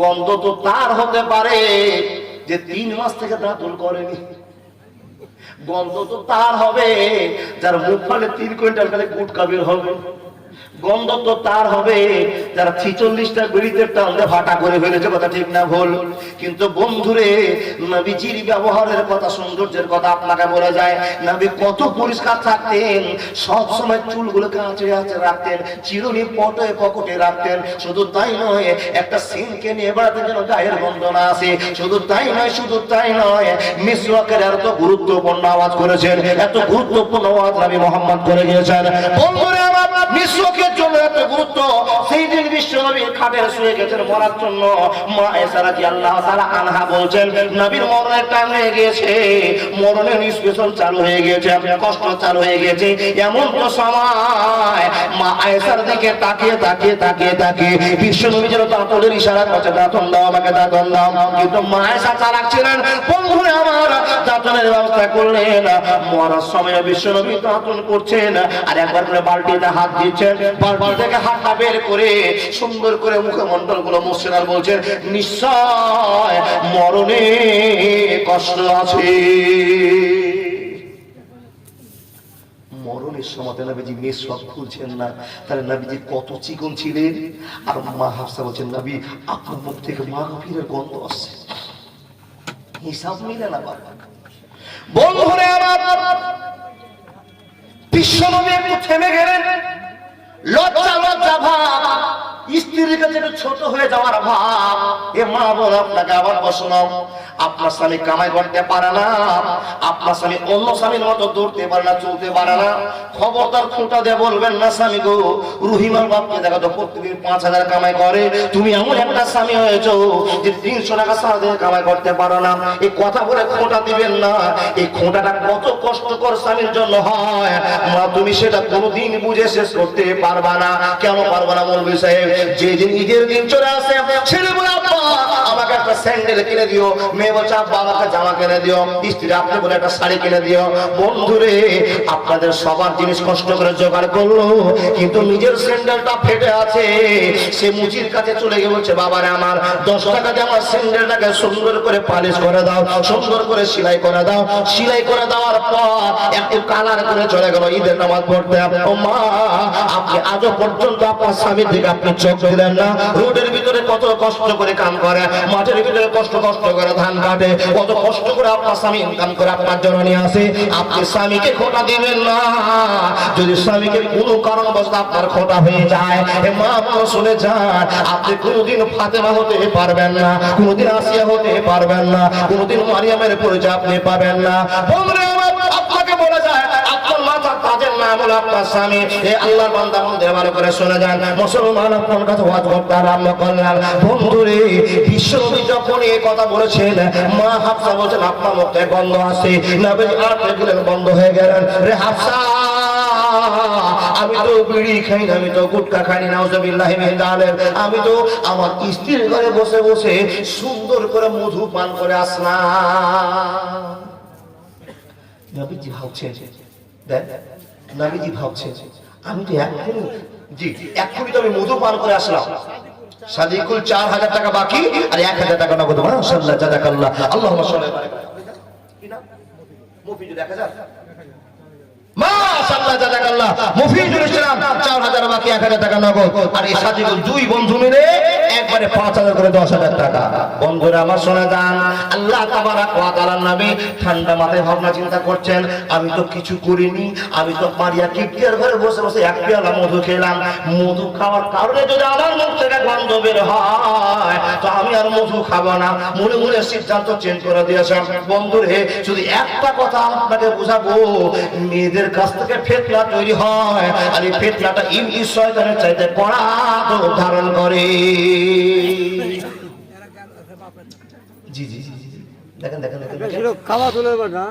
গন্ধ তো তার হতে পারে যে 3 মাস থেকে দাঁতুল করেনি। গন্ধ তো তার হবে যার মুখ ফলে 3 কুইন্টাল খালি গুটকা বের হবে। গন্ধ তো তার হবে যারা 46টা বিড়িতে টানলে ভাটা করে ফেলেছে, কথা ঠিক না ভুল? কিন্তু বন্ধুরে নবীজির ব্যবহারের কথা, সৌন্দর্যের কথা আপনাকে বলা যায়। নবী কত পরিষ্কার থাকতেন, সব সময় চুলগুলো কাঁচে কাঁচে রাখতেন, চিরুনি পকেটে রাখতেন। শুধু তাই নয়, একটা সিনকে নিয়ে বেড়াতে যেন গায়ের গন্ধ না আসে। শুধু তাই নয়, মিসওয়াকের এত গুরুত্বপূর্ণ আওয়াজ করেছেন, এত গুরুত্বপূর্ণ আওয়াজ নবী মুহাম্মদ করে গিয়েছেন। বন্ধুরে আমার মিসওয়াকের জন্য এত গুরুত্ব, সেই দিন বিশ্বনবী খাটে শুয়ে গেছেন মরার জন্য। মা আয়েশা রাদিয়াল্লাহু তাআলা আনহা বলছেন, নবীর মরণের টাইম হয়ে গিয়েছে, মরণের নিষ্পেষণ চালু হয়ে গিয়েছে, কষ্ট চালু হয়ে গিয়েছে। এমন তো সময় মা আয়েশার দিকে তাকিয়ে বিশ্বনবী যেন দাঁতনের ইশারা করছে, দাঁতন দাও আমাকে, দাঁতন দাও। কিন্তু মা আয়েশা চালাক ছিলেন, বন্ধুরা আমার দাঁতনের ব্যবস্থা করলেন। মরার সময় বিশ্বনবী দাঁতন করছেন, আর একবার করে বালতিতে হাত দিচ্ছেন, বালতি থেকে হাতটা বের করে সুন্দর করে মুখমণ্ডল গুলো মুছছেন আর বলছেন, নিশ্চয় মরণে কষ্ট আছে। মরণের সময় নবীজি মেসওয়াক খুলছেন না, তাহলে নবীজি কত চিকন ছিলেন। আর মা হাফসা বলছেন, নবী আপনার মুখ থেকে মাগফিরের গন্ধ আসছে, হিসাব মিলে না। বন্ধুরে আমার বিশ্বনবী একটু থেমে গেলেন। লজ্জা ভাব, স্ত্রীর কাছে একটু ছোট হয়ে যাওয়ার ভাব। এ মা বল, আপনাকে আবার বসলাম, আপনার স্বামী কামাই করতে পারে না, আপনার স্বামী অন্য স্বামীর মতো দৌড়তে পারে না, চলতে পারে না। খবরদার খোঁটা দিয়ে বলবেন না, স্বামী গো, রহিমার বাপকে দেখা তো প্রত্যেকদিন 5000 কামাই করে, তুমি এমন একটা স্বামী হয়েছো যে 300 টাকা সারাদিন কামাই করতে পারো না। এই কথা বলে খোঁটা দিবেন না। এই খোঁটাটা কত কষ্টকর স্বামীর জন্য হয়, মা তুমি সেটা কোনোদিন বুঝে শেষ করতে পারবা না। কেন পারবা না মৌলভী সাহেব? যেদিন ঈদের দিন চলে আসে, ছেলে বলে আব্বা আমাকে একটা স্যান্ডেল কিনে দিও, মেয়ে বলছে আব্বা আমাকে জামা কিনে দিও, স্ত্রী আপনি বলে একটা শাড়ি কিনে দিও। বন্ধুরে আপনাদের সবার জিনিস কষ্ট করে জোগাড় করলো, কিন্তু নিজের স্যান্ডেলটা ফেটে আছে। সে মুচির কাছে চলে গিয়ে বলছে, বাবারে আমার 10 টাকা দিয়ে আমার স্যান্ডেলটাকে সুন্দর করে পালিশ করে দাও, সুন্দর করে সেলাই করে দাও। সেলাই করে দেওয়ার পর একটু কালার করে চলে গেল ঈদের নামাজ পড়তে। ও মা, আপনি আজও পর্যন্ত আপনার স্বামীর দিকে আপনি চোখ দিলেন না। রোডের ভিতরে কত কষ্ট করে কাম করে, মাঠের ভিতরে কষ্ট করে ধান কাটে, কত কষ্ট করে আপনার স্বামী ইনকাম করে আপনার জন্য নিয়ে আসে। আপনি স্বামীকে খোটা দিবেন না। যদি স্বামীকে কোনো কারণবশত আপনার খোটা হয়ে যায়, মা আপনার শুনে যান, আপনি কোনোদিন ফাতেমা হতে পারবেন না, কোনোদিন আসিয়া হতে পারবেন না, কোনোদিন মারিয়ামের পরিচয় আপনি পাবেন না। বন্ধুরা আপনাকে বলা যায়, আপনার মাথার তাজের নাম হলো আপনার স্বামী। এই আল্লাহর বান্দা মন্দিরে ভালো করে শুনে যান, মুসলমান আপনার কাছে ওয়াজ করতে আরম্ভ করলেন। বন্ধুরে বিশ্বনবী যখন এই কথা বলেছেন, মা হাফসা বলছেন আপনার মুখ থেকে গন্ধ আসে। নবী আর দেখলেন বন্ধ হয়ে গেলেন। রে হাফসা, আমি তো বিড়ি খাই না, আমি তো গুটকা খাই না, নাউজুবিল্লাহি মিন যালিক। আমি তো আমার স্ত্রীর ঘরে বসে বসে সুন্দর করে মধু পান করে আসলাম। নবীজি ভাবছেন, দেখ নবীজি ভাবছেন, আমি তো এক্ষুনি তো আমি মধু পান করে আসলাম। সাদিকুল 4000 টাকা বাকি আর 1000 টাকা নগদ। মাশাআল্লাহ, জাযাকাল্লাহ, আল্লাহুম্মা সাল্লি আলাইহি। কি নাম? মুফিদুল 1000। মাশাআল্লাহ, জাযাকাল্লাহ, মুফিদুল ইসলাম 4000 বাকি 1000 টাকা নগদ। আর এই সাদিকুল দুই বন্ধু মিলে একবারে 5000 করে 10000 টাকা। বন্ধুরা আমার শোনা যান, আল্লাহ তাবারাক ওয়া তাআলার নবী ঠান্ডা মাথায় ভাবনা চিন্তা করছেন, আমি তো কিছু করিনি, আমি তো মারিয়া কিপ্তিয়ার ঘরে বসে বসে এক পেয়ালা মধু খেলাম। মধু খাওয়ার কারণে যদি আমার মুখ থেকে গন্ধ বের হয়, তো আমি আর মধু খাবো না। মনে মনে সিদ্ধান্ত চেঞ্জ করে দিয়েছেন। বন্ধুরে শুধু একটা কথা আপনাকে বুঝাবো, মেয়েদের কাছ থেকে ফিতনা তৈরি হয়, আর এই ফিতনাটা ইবলিস শয়তানের চাইতে কড়া রূপ ধারণ করে। জি জি জি, দেখেন খাওয়া চলে না।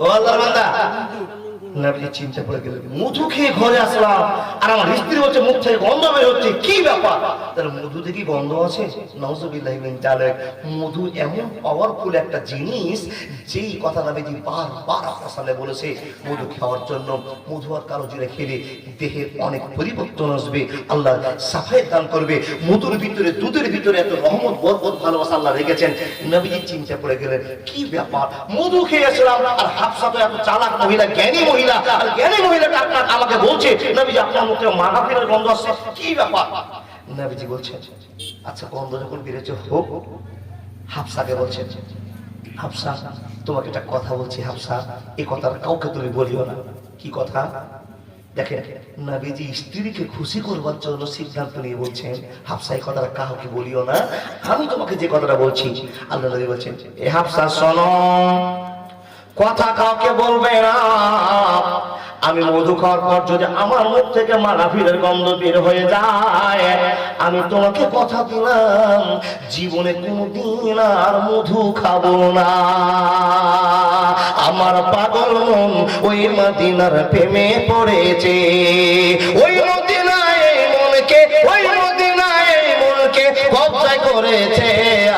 ও আল্লাহর বান্দা, নবী চিন্তা করে গেলেন, মধু খেয়ে ঘরে আসলাম আর আমার স্ত্রী বলছে মুখ থেকে গন্ধ বের হচ্ছে, কি ব্যাপার? তাহলে মধুতে কি গন্ধ আছে? নাউজুবিল্লাহি মিন যালিক। মধু এমন পাওয়ারফুল একটা জিনিস, যেই কথা নবীজি বারবার আপনার সামনে বলেছে, মধু খাওয়ার জন্য। মধু আর কালো জিরা খেলে দেহের অনেক পরিবর্তন আসবে, আল্লাহ সাফায়েত দান করবে। মধুর ভিতরে, দুধের ভিতরে এত রহমত, বরকত, ভালোবাসা আল্লাহ রেখেছেন। নবীজি চিন্তা করে গেলেন, কি ব্যাপার? মধু খেয়েছিলাম, আর হাফসা তো এত চালাক মহিলা, জ্ঞানী মহিলা, মহিলা, আর জ্ঞানী মহিলাটা আমাকে বলছে নবীজি আপনার মুখে মাগাফিরের গন্ধ আসছে, কি ব্যাপার? নবীজি বলছেন আচ্ছা গন্ধ যখন বেড়েছে হোক। হাফসাকে বলছেন হাফসা তোমাকে একটা কথা বলছি হাফসা, এই কথাটা কাউকে তুমি বলিও না। কি কথা? দেখেন নবীজি স্ত্রীকে খুশি করবার জন্য সিদ্ধান্ত নিয়ে বলছেন হাফসা এই কথাটা কাউকে বলিও না, আমি তোমাকে যে কথাটা বলছি। আল্লাহ নবী বলছেন এ হাফসা শোনো, কথা কাউকে বলবে না। আমি মধু খাওয়ার পর যদি আমার মুখ থেকে মাগাফিরের গন্ধ বের হয়ে যায়, আমি তোমাকে কথা দিলাম জীবনে কোনদিন আর মধু খাবো না। আমার পাগল মন ওই মদিনার প্রেমে পড়েছে, ওই মদিনায় মনকে, ওই মদিনায় মনকে কবজায় করেছে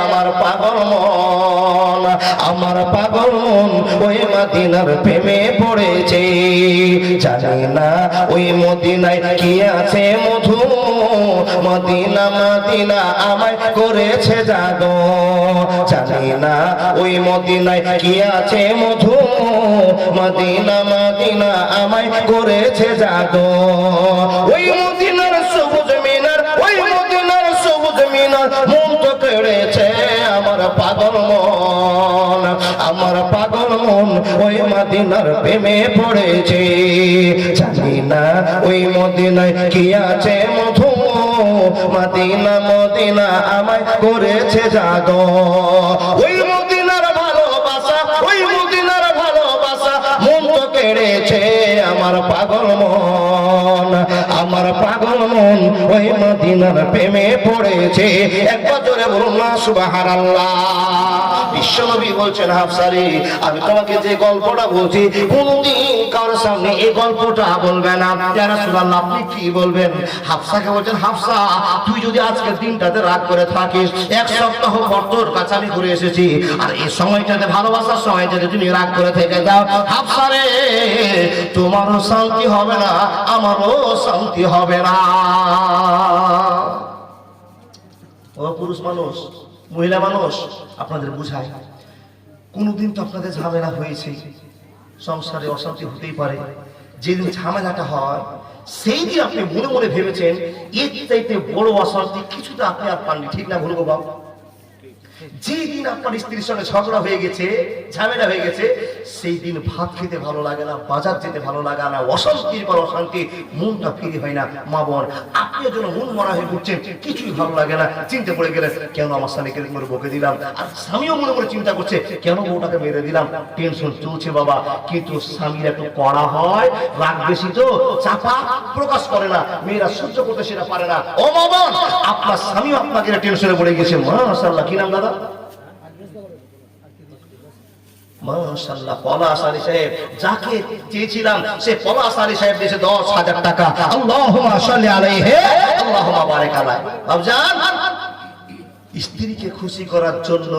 আমার পাগল মন, আমার পাগল মন ওই মদিনার প্রেমে পড়েছে। জানি না ওই মদিনায় কি আছে মধু, মদিনা মদিনা আমায় করেছে জাদু। জানি না ওই মদিনায় কি আছে মধু, মদিনা মদিনা আমায় করেছে জাদু। ওই মদিনার সবুজ মিনার, ওই মদিনার সবুজ মিনার মন তো কেড়েছে আমার পাগল মন, আমার পাগল মন ওই মদিনার প্রেমে পড়েছে। জানি না ওই মদিনায় কি আছে মধু, মদিনা মদিনা আমায় করেছে জাদু। ওই মদিনার ভালোবাসা, ওই মদিনার ভালোবাসা মন তো কেড়েছে আমার পাগল মন, আমার পাগল মন ওই মদিনার প্রেমে পড়েছে। একবার জোরে বলুন না সুবহানাল্লাহ। বিশ্বনবী বলছেন হাফসারে আমি তোমাকে যে গল্পটা বলছি কোনদিন কারোর সামনে এই গল্পটা বলবে না। ইয়া রাসূলুল্লাহ আপনি কি বলবেন? হাফসাকে বলছেন হাফসা তুই যদি আজকের দিনটাতে রাগ করে থাকিস, এক সপ্তাহ পর তোর কাছে আমি ঘুরে এসেছি, আর এই সময়টাতে ভালোবাসার সময়টাতে তুমি রাগ করে থেকে যাও, হাফসারে তোমারও শান্তি হবে না, আমারও শান্তি হবে না। ও পুরুষ মানুষ, মহিলা মানুষ, আপনাদের বুঝায় কোনদিন তো আপনাদের ঝামেলা হয়েছে, সংসারে অশান্তি হতেই পারে। যেদিন ঝামেলাটা হয় সেই দিন আপনি মনে মনে ভেবেছেন এর চাইতে বড় অশান্তি কিছুটা আপনি আর পাননি, ঠিক না ভুলবো বাবু? যেদিন আপনার স্ত্রীর সঙ্গে ঝগড়া হয়ে গেছে, ঝামেলা হয়ে গেছে, সেই দিন ভাত খেতে ভালো লাগে না, বাজার যেতে ভালো লাগে না, অশান্তির পর অশান্তি, মনটা ফিরে হয় না। মা বোন আপনিও যেন মন মরা হয়ে ঘুরছেন, কিছুই ভালো লাগে না, চিন্তা পড়ে গেলেন কেন আমার স্বামীকে করে বকে দিলাম, আর স্বামীও মনে করে চিন্তা করছে কেন বউটাকে মেরে দিলাম, টেনশন চলছে বাবা। কিন্তু স্বামীর একটু কড়া হয়, রাগ বেশি তো চাপা প্রকাশ করে না, মেয়েরা সহ্য করতে সেটা পারে না। ও মা বোন আপনার স্বামীও আপনাকে টেনশনে পড়ে গেছে, মাশাআল্লাহ কি নাম দাদা? মাশাআল্লাহ পলাশ আলী সাহেব, যাকে চেয়েছিলাম সে পলাশ আলী সাহেব দিয়েছে 10,000 টাকা। আল্লাহুম্মা সাল্লি আলাইহি আল্লাহুম্মা বারিক আলাইহি। বাবজান স্ত্রীকে খুশি করার জন্য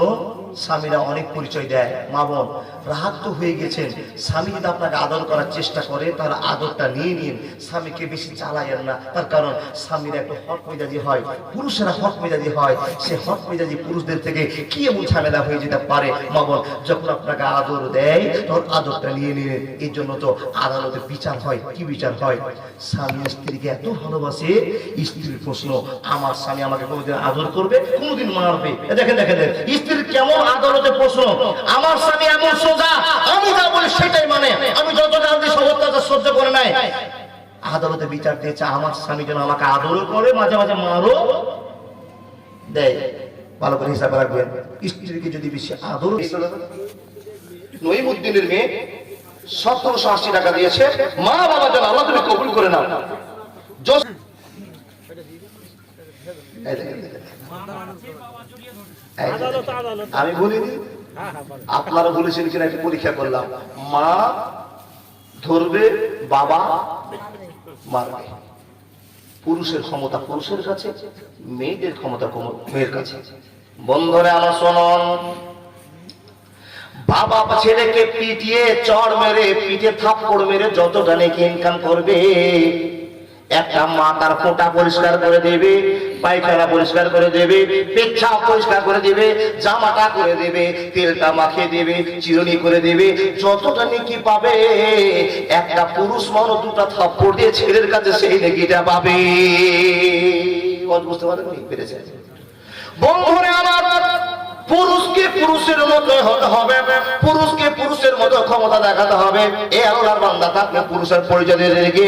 স্বামীরা অনেক পরিচয় দেয়। মা বোন রাগ তো হয়ে গেছেন, স্বামী যদি আপনাকে আদর করার চেষ্টা করে তার আদরটা নিয়ে নিন, স্বামীকে বেশি চালায়েন না। তার কারণ স্বামীরা একটু হট মেজাজি হয়, পুরুষেরা হট মেজাজি হয়, সে হট মেজাজি পুরুষদের থেকে কি এমন ঝামেলা হয়ে যেতে পারে। মা বোন যখন আপনাকে আদর দেয় তখন আদরটা নিয়ে নিন। এর জন্য তো আদালতে বিচার হয়। কি বিচার হয়? স্বামী স্ত্রীকে এত ভালোবাসে, স্ত্রীর প্রশ্ন আমার স্বামী আমাকে কোনোদিন আদর করবে, কোনোদিন মারবে। দেখেন দেখেন স্ত্রীর কেমন আদালতে প্রশ্ন, আমার স্বামী এমন সোজা, আমি যা বলি সেটাই মানে, আমি যত গাল দিই সব সহ্য করে নাই। আদালতে বিচার দিয়েছে আমার স্বামী যেন আমাকে আদরও করে, মাঝে মাঝে মারও দেয়। ভালো করে হিসাব রাখবেন, স্ত্রীকে যদি বেশি আদর। নঈমুদ্দিনের মেয়ে 1780 টাকা দিয়েছে, মা বাবা যেন আল্লাহ তুমি কবুল করে নাও। আমি বলিনি, আপনারা বলেছেন কিনা একটু পরীক্ষা করলাম। মা ধরবে, বাবা মারবে। পুরুষের ক্ষমতা পুরুষের কাছে, মেয়েদের ক্ষমতা মেয়ের কাছে। বন্ধুরা আমার শুনুন, বাবা ছেলেকে পিটিয়ে চড় মেরে, পিঠে থাপ্পড় মেরে যতটা নাকি ইনকাম করবে, একটা মা তার ফোঁটা পরিষ্কার করে দেবে, পায়খানা পরিষ্কার করে দেবে, পেচ্ছাপ পরিষ্কার করে দেবে, জামাটা করে দেবে, তেলটা মাখিয়ে দেবে, চিরুনি করে দেবে, যতটা নেকি পাবে একটা পুরুষ মানুষ দুটা থাপ্পড় দিয়ে ছেলের কাছে সেই নেকিটা পাবে। বুঝতে পারেন পেরেছে? বন্ধুরা আমার, পুরুষকে পুরুষের মতো হতে হবে, পুরুষকে পুরুষের মতো ক্ষমতা দেখাতে হবে। এ আল্লাহর বান্দা, আপনি পুরুষের পরিচয় দিয়ে রেখে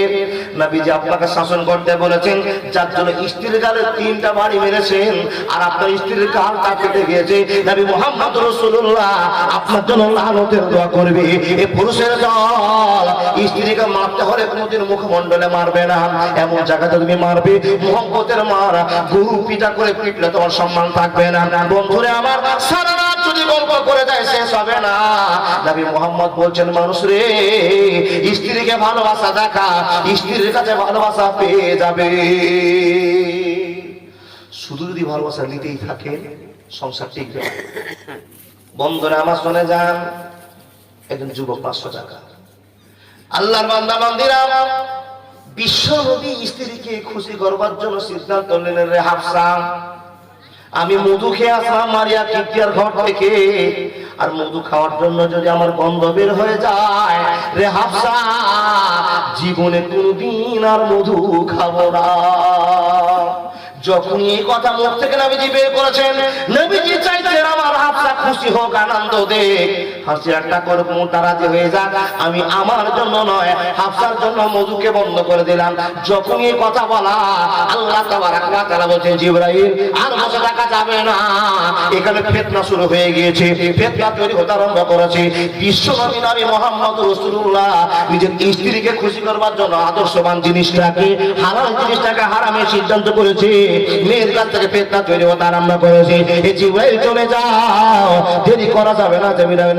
নবীজি আপনাকে শাসন করতে বলেছেন, যার জন্য স্ত্রীর গালে 3টা বাড়ি মেরেছেন আর আপনার স্ত্রীর গালটা কেটে গিয়েছে। নবী মুহাম্মদ রাসূলুল্লাহ আপনার জন্য লানতের দোয়া করবে। এই পুরুষের দল স্ত্রীকে মারতে হলে কোনোদিন মুখমণ্ডলে মারবে না, এমন জায়গাতে তুমি মারবে মুহাম্মদের মার গরু পিটা করে পিটলে তোমার সম্মান থাকবে না। বন্ধুরে আমার, সারা রাত যদি গল্প করে যায় শেষ হবে না। নবী মুহাম্মদ বলছেন, মানুষ রে, স্ত্রীকে ভালোবাসা দেখা, স্ত্রীর কাছে ভালোবাসা পেয়ে যাবে। শুধু যদি ভালোবাসা নিতেই থাকে সংসার টিকবে না। বন্ধুরা আমার শুনে যান, একজন যুবক 500 টাকা, আল্লাহর বান্দা বান্দিরা, বিশ্ব নবী স্ত্রীকে খুশি করবার জন্য সিদ্ধান্ত নিলেন, রে হাফসা, আমি মধু খেয়ে আসলাম মারিয়া কিপ্তিয়ার ঘর থেকে, আর মধু খাওয়ার জন্য যদি আমার গন্ধ বের হয়ে যায়, রে হাফসা, জীবনে কোনদিন আর মধু খাবো না। যখন এই কথা মুখ থেকে নবীজি বের করেছেন, নবীজি চাইছেন আমার হাফসা খুশি হোক, আনন্দ দেখ, হাসি একটা করে মোটা রাজি হয়ে যাক। আমি আমার জন্য নয়, হাফসার জন্য মধুকে বন্ধ করে দিলাম। যখন এই কথা বলা, আল্লাহ তাবারক ওয়া তাআলা বলেন, জিবরাইল আর বসে থাকা যাবে না। এখানে ফিতনা শুরু হয়ে গিয়েছে, ফিতনা তৈরি হতে আরম্ভ করেছে। বিশ্বনবী নবী মুহাম্মদ রাসূলুল্লাহ নিজের স্ত্রীকে খুশি করবার জন্য আদর্শবান জিনিসটাকে, হালাল জিনিসটাকে হারামের সিদ্ধান্ত করেছে। মেয়ের কাছ থেকে ফিতনা তৈরি হতে আরম্ভ করেছে। এই জিবরাইল চলে যাও, দেরি করা যাবে না,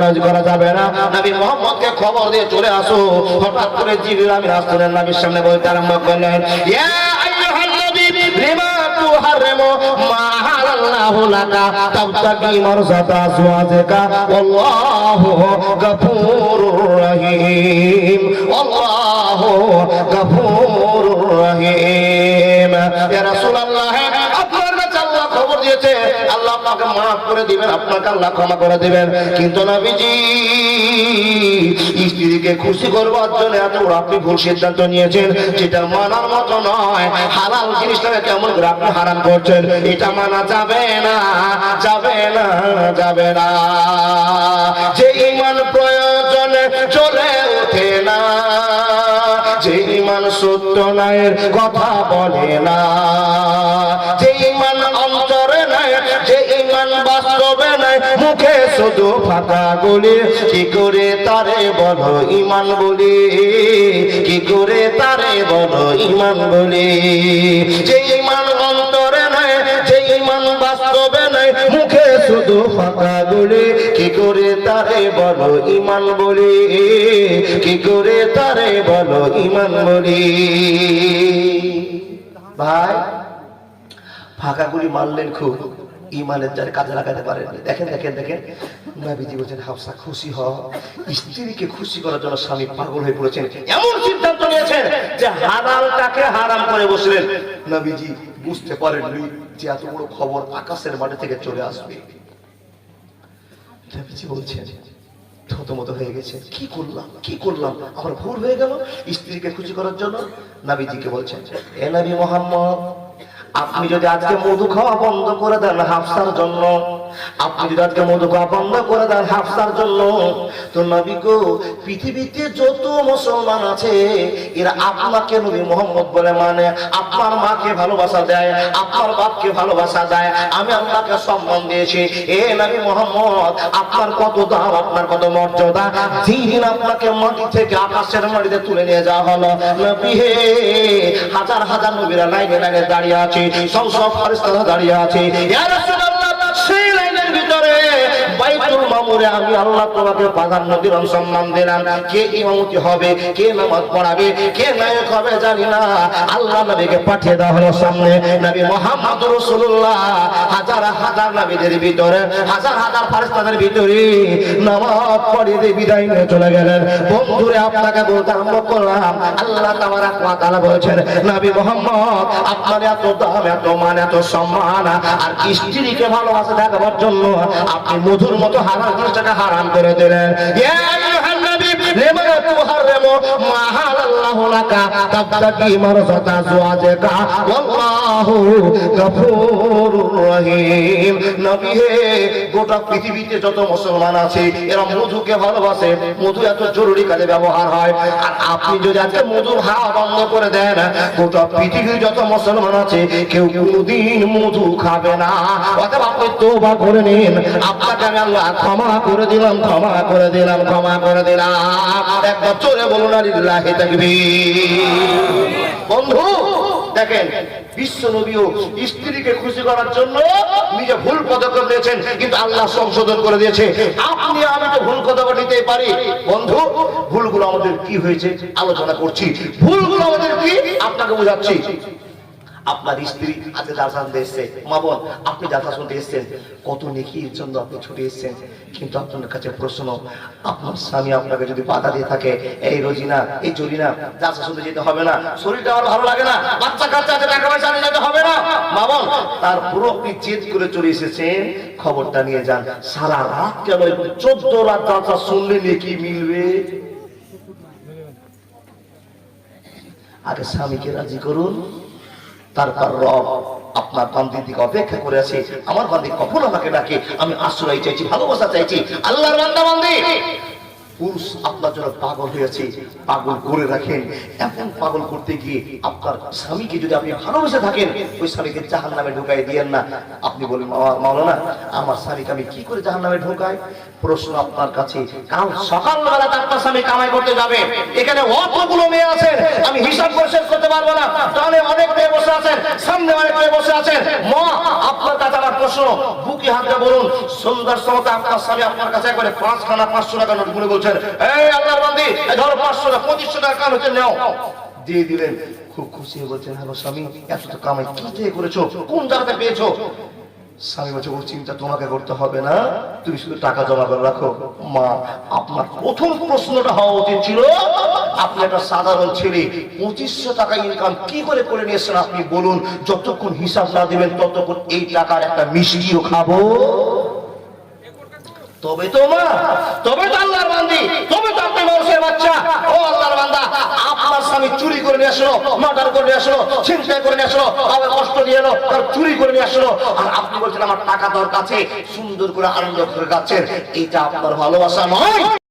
নামাজ করা যাবে না, নবী মুহাম্মদকে খবর দিয়ে চলে আসো। হঠাৎ করে জিবরাইল আমিন আসলেন, নবীর সামনে বলতে আরম্ভ করলেন, ইয়া আইয়ুহান নবী লিমা তুহাররিমু মা হালাল্লাহু লাকা তাবতাগি মারযাতা আজওয়াজিকা আল্লাহু গফুরুর রহিম, আল্লাহু গফুরুর রহিম। ইয়া রাসূলুল্লাহ, আপনার কাছে আল্লাহ খবর দিয়েছে, আল্লাহ আপনাকে মাফ করে দিবেন, আপনাকে আল্লাহ ক্ষমা করে দিবেন। কিন্তু নবীজি স্ত্রীকে খুশি করবার জন্য এত আপনি ভুল সিদ্ধান্ত নিয়েছেন, যেটা মানার মতো নয়। হালাল জিনিসটাকে কেমন করে আপনি হারাম করছেন, এটা মানা যাবে না, যাবে না, যাবে না। যে ঈমান প্রয়োজনে চলে ওঠে না, যে ঈমান সত্য নায়ের কথা বলে না, যে ঈমান অন্তরে নাই, যে ঈমান বাস্তবে নাই, মুখে শুধু ফাঁকা বলে, কি করে তারে বলো ঈমান বলে, কি করে তারে বলো ঈমান বলে। যে ঈমান অন্তরে নাই, যে ঈমান বাস্তবে নাই, মুখে শুধু ফাঁকা বলে, কি করে তারে বলো ঈমান বলে, কি করে তারে বলো ঈমান বলে। ভাই, ফাঁকা গুলি মারলেন খুব, ইমানের যার কাজে লাগাতে পারেন। দেখেন দেখেন দেখেন, নবীজি বলেছেন, হাফসা খুশি হও। স্ত্রীকে খুশি করার জন্য স্বামী পাগল হয়ে পড়েছেন, এমন সিদ্ধান্ত নিয়েছেন যে হালালটাকে হারাম করে বসলেন। নবীজি বুঝতে পারেননি যে এত বড় খবর আকাশের মাটি থেকে চলে আসবে। নবীজি বলছেন, থতমত হয়ে গেছে, কি করলাম, কি করলাম, আমার ভুল হয়ে গেল। স্ত্রীকে খুশি করার জন্য নবীজিকে বলছেন, এ নবী মুহাম্মদ, আপনি যদি আজকে মধু খাওয়া বন্ধ করে দেন হাফসার জন্য, আপনি যদি আজকে মধু খাওয়া বন্ধ করে দেন হাফসার জন্য, তো নবী গো, পৃথিবীতে যত মুসলমান আছে এরা আপনাকে নবী মুহাম্মদ বলে মানে, আপনার মাকে ভালোবাসা দেয়, আপনার বাপকে ভালোবাসা দেয়, আমি আল্লাহকে সম্মান দিয়েছি। এ নবী মুহাম্মদ, আপনার কত দাম, আপনার কত মর্যাদা। যেদিন আপনাকে মাটি থেকে আকাশের মাটিতে তুলে নিয়ে যাওয়া হলো, নবী হে, হাজার হাজার নবীরা লাইনে লাইনে দাঁড়িয়ে আছে, সব ফেরেশতারা দাঁড়িয়ে আছে। ইয়া রাসূলুল্লাহ, সেই লাইনের ভিতরে বাইতুল মামুরে বলে আমি আল্লাহ তোমাকে প্রাধান্য দিলাম, সম্মান দিলাম। কে ইমামতি হবে, কে নামাজ পড়াবে, কে নায়ক হবে জানি না, আল্লাহ নবীকে পাঠিয়ে দেওয়া হলো সামনে। নবী মুহাম্মদ রাসূলুল্লাহ হাজার হাজার নবীদের ভিতরে, হাজার হাজার ফেরেশতাদের ভিতরে নামাজ পড়িয়ে দিয়ে বিদায় নিয়ে চলে গেলেন। বন্ধুরে আপনাকে বলতে আরম্ভ করলাম, আল্লাহ তাবারাক ওয়া তাআলা বলেছেন, নবী মুহাম্মদ আপনার এত দাম, এত মান, এত সম্মান, আর স্ত্রীকে ভালোবাসা দেখাবার জন্য আপনি মধুর মতো হারাম জিনিসটাকে হারাম করে দিলেন। ইয়া আইয়ুহান নবী লিমা তুহাররিমু মা হালাল্লাহু লাকা তাবতাগি মারযাতা আজওয়াজিকা ওয়াল্লাহু গফুরুর রহিম। নবী হে, গোটা পৃথিবীতে যত মুসলমান আছে এরা মধুকে ভালোবাসে, মধু এত জরুরি কাজে ব্যবহার হয়, আর আপনি যদি আজকে মধু খাওয়া বন্ধ করে দেন, গোটা পৃথিবীর যত মুসলমান আছে কেউ কোনদিন মধু খাবে না। অতএব আপনি তওবা করে নিন, আপনাকে আমি আল্লাহ ক্ষমা করে দিলাম, ক্ষমা করে দিলাম, ক্ষমা করে দিলাম। একবার জোরে বলুন আলিল্লাহি তাকবীর। বন্ধু দেখেন, বিশ্ব নবীও স্ত্রীকে খুশি করার জন্য নিজে ভুল পদক্ষেপ নিয়েছেন, কিন্তু আল্লাহ সংশোধন করে দিয়েছে। আপনি আমি তো ভুল পদক্ষেপ নিতেই পারি। বন্ধু, ভুলগুলো আমাদের কি হয়েছে আলোচনা করছি, ভুলগুলো আমাদের কি আপনাকে বোঝাচ্ছি। আপনার স্ত্রী আজকে জালসা শুনতে এসছে, মা বোন আপনি জালসা শুনতে এসছেন, কত নেকির জন্য আপনি ছুটে এসছেন, কিন্তু আপনার কাছে প্রশ্ন, আপনার স্বামী আপনাকে যদি বাধা দিয়ে থাকে, এই রোজিনা, এই জরিনা, জালসা শুনতে যেতে হবে না, শরীরটা আমার ভালো লাগে না, বাচ্চা কাচ্চা আছে, টাকা পয়সা নিয়ে যেতে হবে না, মা বোন তারপরও আপনি জেদ করে চলে এসেছেন, খবরটা নিয়ে যান। সারা রাত কেন 14 রাত জালসা শুনলে নেকি মিলবে? আগে স্বামীকে রাজি করুন, তারপর রব আপনার বান্দির দিকে অপেক্ষা করে আছে। আমার বান্দি কখন আমাকে ডাকে, আমি আশ্রয় চাইছি, ভালোবাসা চাইছি। আল্লাহর বান্দা বান্দি, পুরুষ আপনার জন্য পাগল হয়েছে, পাগল করে রাখেন। এমন পাগল করতে গিয়ে আপনার স্বামীকে যদি আপনি ভালোবেসে থাকেন, ওই স্বামীকে জাহান্নামে ঢুকাই দিয়েন না। আপনি বলেন, মাওলানা আমার স্বামীকে আমি কি করে জাহান্নামে ঢুকাই? প্রশ্ন আপনার কাছে, কাল সকালবেলা আপনার স্বামী কামাই করতে যাবে, এখানে অতগুলো মেয়ে আছেন, আমি হিসাব করে শেষ করতে পারবো না, তাহলে অনেক মেয়ে বসে আছেন, সামনে অনেক মেয়ে বসে আছেন। মা, আপনার কাছে আমার প্রশ্ন, বুকে হাতে বলুন, সন্ধ্যার সময় আপনার স্বামী আপনার কাছে একবারে 5 টাকা নোট গুনে বলছেন, এই আল্লাহর বান্দি ধরো 500 টাকা, 2500 টাকা কান হচ্ছে নাও, দিয়ে দিলেন। খুব খুশি হয়ে বলছেন, হ্যালো স্বামী, এত তো কামাই কি দিয়ে করেছো, কোন জায়গাতে পেয়েছো? স্বামী বলছে, ও চিন্তা তোমাকে করতে হবে না, তুমি শুধু টাকা জমা করে রাখো। মা, আপনার প্রথম প্রশ্নটা হওয়া উচিত ছিল, আপনি একটা সাধারণ ছেলে, 2500 টাকা ইনকাম কি করে করে নিয়েছেন আপনি বলুন। যতক্ষণ হিসাব না দিবেন ততক্ষণ এই টাকার একটা মিষ্টিও খাবো, তবে তো মা, তবে তো আল্লাহর বান্দি, তবে তো আপনি মানুষের বাচ্চা। ও আল্লাহর বান্দা, আপনার স্বামী চুরি করে নিয়ে আসলো, মার্ডার করে নিয়ে আসলো, ছিনতাই করে নিয়ে আসলো, আবার কষ্ট দিয়ে এলো, তার চুরি করে নিয়ে আসলো, আর আপনি বলছেন আমার টাকা দরকার আছে, সুন্দর করে আনন্দ করে যাচ্ছেন। এটা আপনার ভালোবাসা নয়।